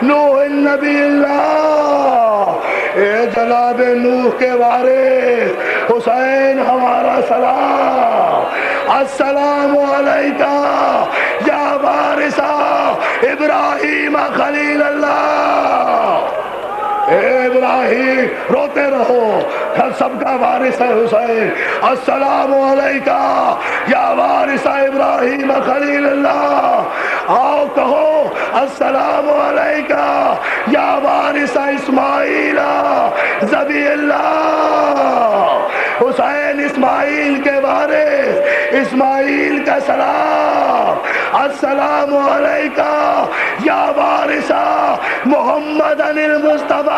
نوح النبی اللہ، اے جناب نوح کے وارث حسین ہمارا سلام۔ السلام علیکہ یا وارث ابراہیم خلیل اللہ، اے ابراہیم روتے رہو، ہم سب کا وارث ہے حسین۔ السلام علیکہ یا وارث ابراہیم خلیل اللہ، آؤ کہو السلام علیکہ یا وارث اسماعیل ذبیح اللہ، حسین اسماعیل کے وارث، اسماعیل کا سلام۔ السلام علیکہ یا وارث محمد المصطفیٰ۔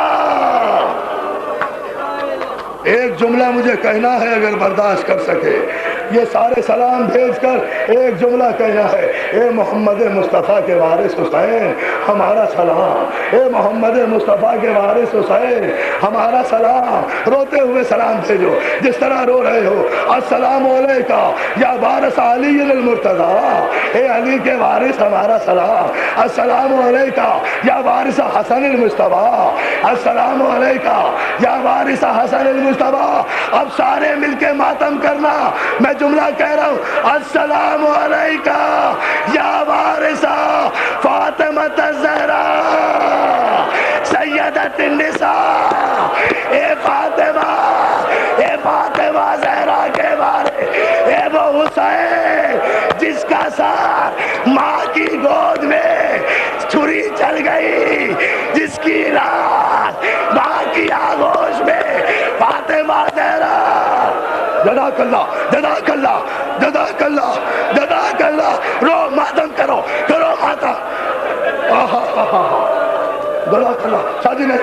ایک جملہ مجھے کہنا ہے اگر برداشت کر سکے، یہ سارے سلام بھیج کر ایک جملہ کہنا ہے، اے محمد مصطفیٰ کے وارث حسین ہمارا سلام، اے محمد مصطفیٰ کے وارث حسین ہمارا سلام۔ روتے ہوئے سلام بھیجو جس طرح رو رہے ہو۔ السلام علیکہ یا وارث علی المرتضیٰ، اے علی کے وارث ہمارا سلام۔ السلام علیکہ یا وارث حسن المصطفیٰ، السلام علیکہ یا وارث حسن المصطفیٰ۔ اب سارے مل کے ماتم کرنا، میں جملہ کہہ رہا ہوں۔ السلام علیکہ یا وارث فاطمہ الزہرا سیدۃ النساء، اے فاطمہ، اے فاطمہ زہرا کے بارے، اے وہ حسین جس کا سر ماں کی گود میں چھری چل گئی، جس کی رات ماں کی آغوش میں فاطمہ زہرا۔ جزاک اللہ، جزاک اللہ، جزاک اللہ، جزاک اللہ۔ رو ماتم کرو، کرو ماتم۔ جزاک اللہ۔ شادی نے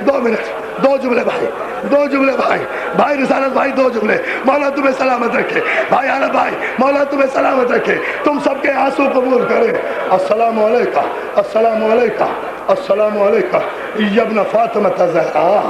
2 منٹ، 2 جملے بھائی، 2 جملے بھائی، بھائی رسالت بھائی 2 جملے۔ مولا تمہیں سلامت رکھے بھائی، عالم بھائی مولا تمہیں سلامت رکھے، تم سب کے آنسو قبول کرے۔ السلام علیکہ، السلام علیکہ، السلام علیکہ یا ابن فاطمہ الزہرا،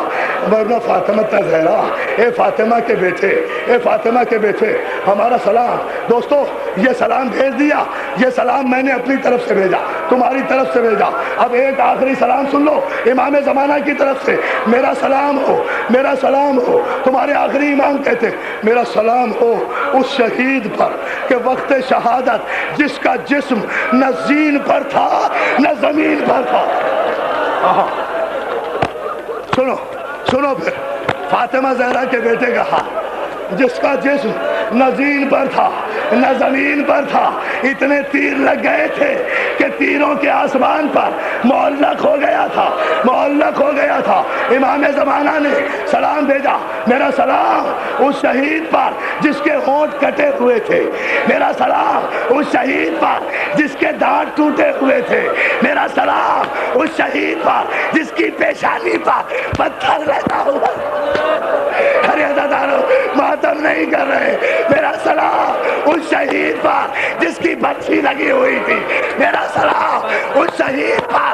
ورنہ فاطمہ زہرا، اے فاطمہ کے بیٹے، اے فاطمہ کے بیٹے، ہمارا سلام۔ دوستو یہ سلام بھیج دیا، یہ سلام میں نے اپنی طرف سے بھیجا، تمہاری طرف سے بھیجا۔ اب ایک آخری سلام سن لو امام زمانہ کی طرف سے، میرا سلام ہو، میرا سلام ہو۔ تمہارے آخری امام کہتے میرا سلام ہو اس شہید پر کہ وقت شہادت جس کا جسم نہ زین پر تھا نہ زمین پر تھا۔ سنو سنو پھر فاطمہ زہرا کے بیٹے کا حال، جس کا جسم نہ زین پر تھا نہ زمین پر تھا، اتنے تیر لگ گئے تھے کہ تیروں کے آسمان پر معلق ہو گیا تھا، معلق ہو گیا تھا۔ امام زمانہ نے سلام بھیجا، میرا سلام اس شہید پر جس کے ہونٹ کٹے ہوئے تھے، میرا سلام اس شہید پر جس کے دانت ٹوٹے ہوئے تھے، میرا سلام اس شہید پر جس کی پیشانی پر پتھر لگا ہوا۔ ارے عزادارو ماتم نہیں کر رہے، میرا سلام اس شہید پر جس کی بچی لگی ہوئی تھی، میرا سلام اس شہید پر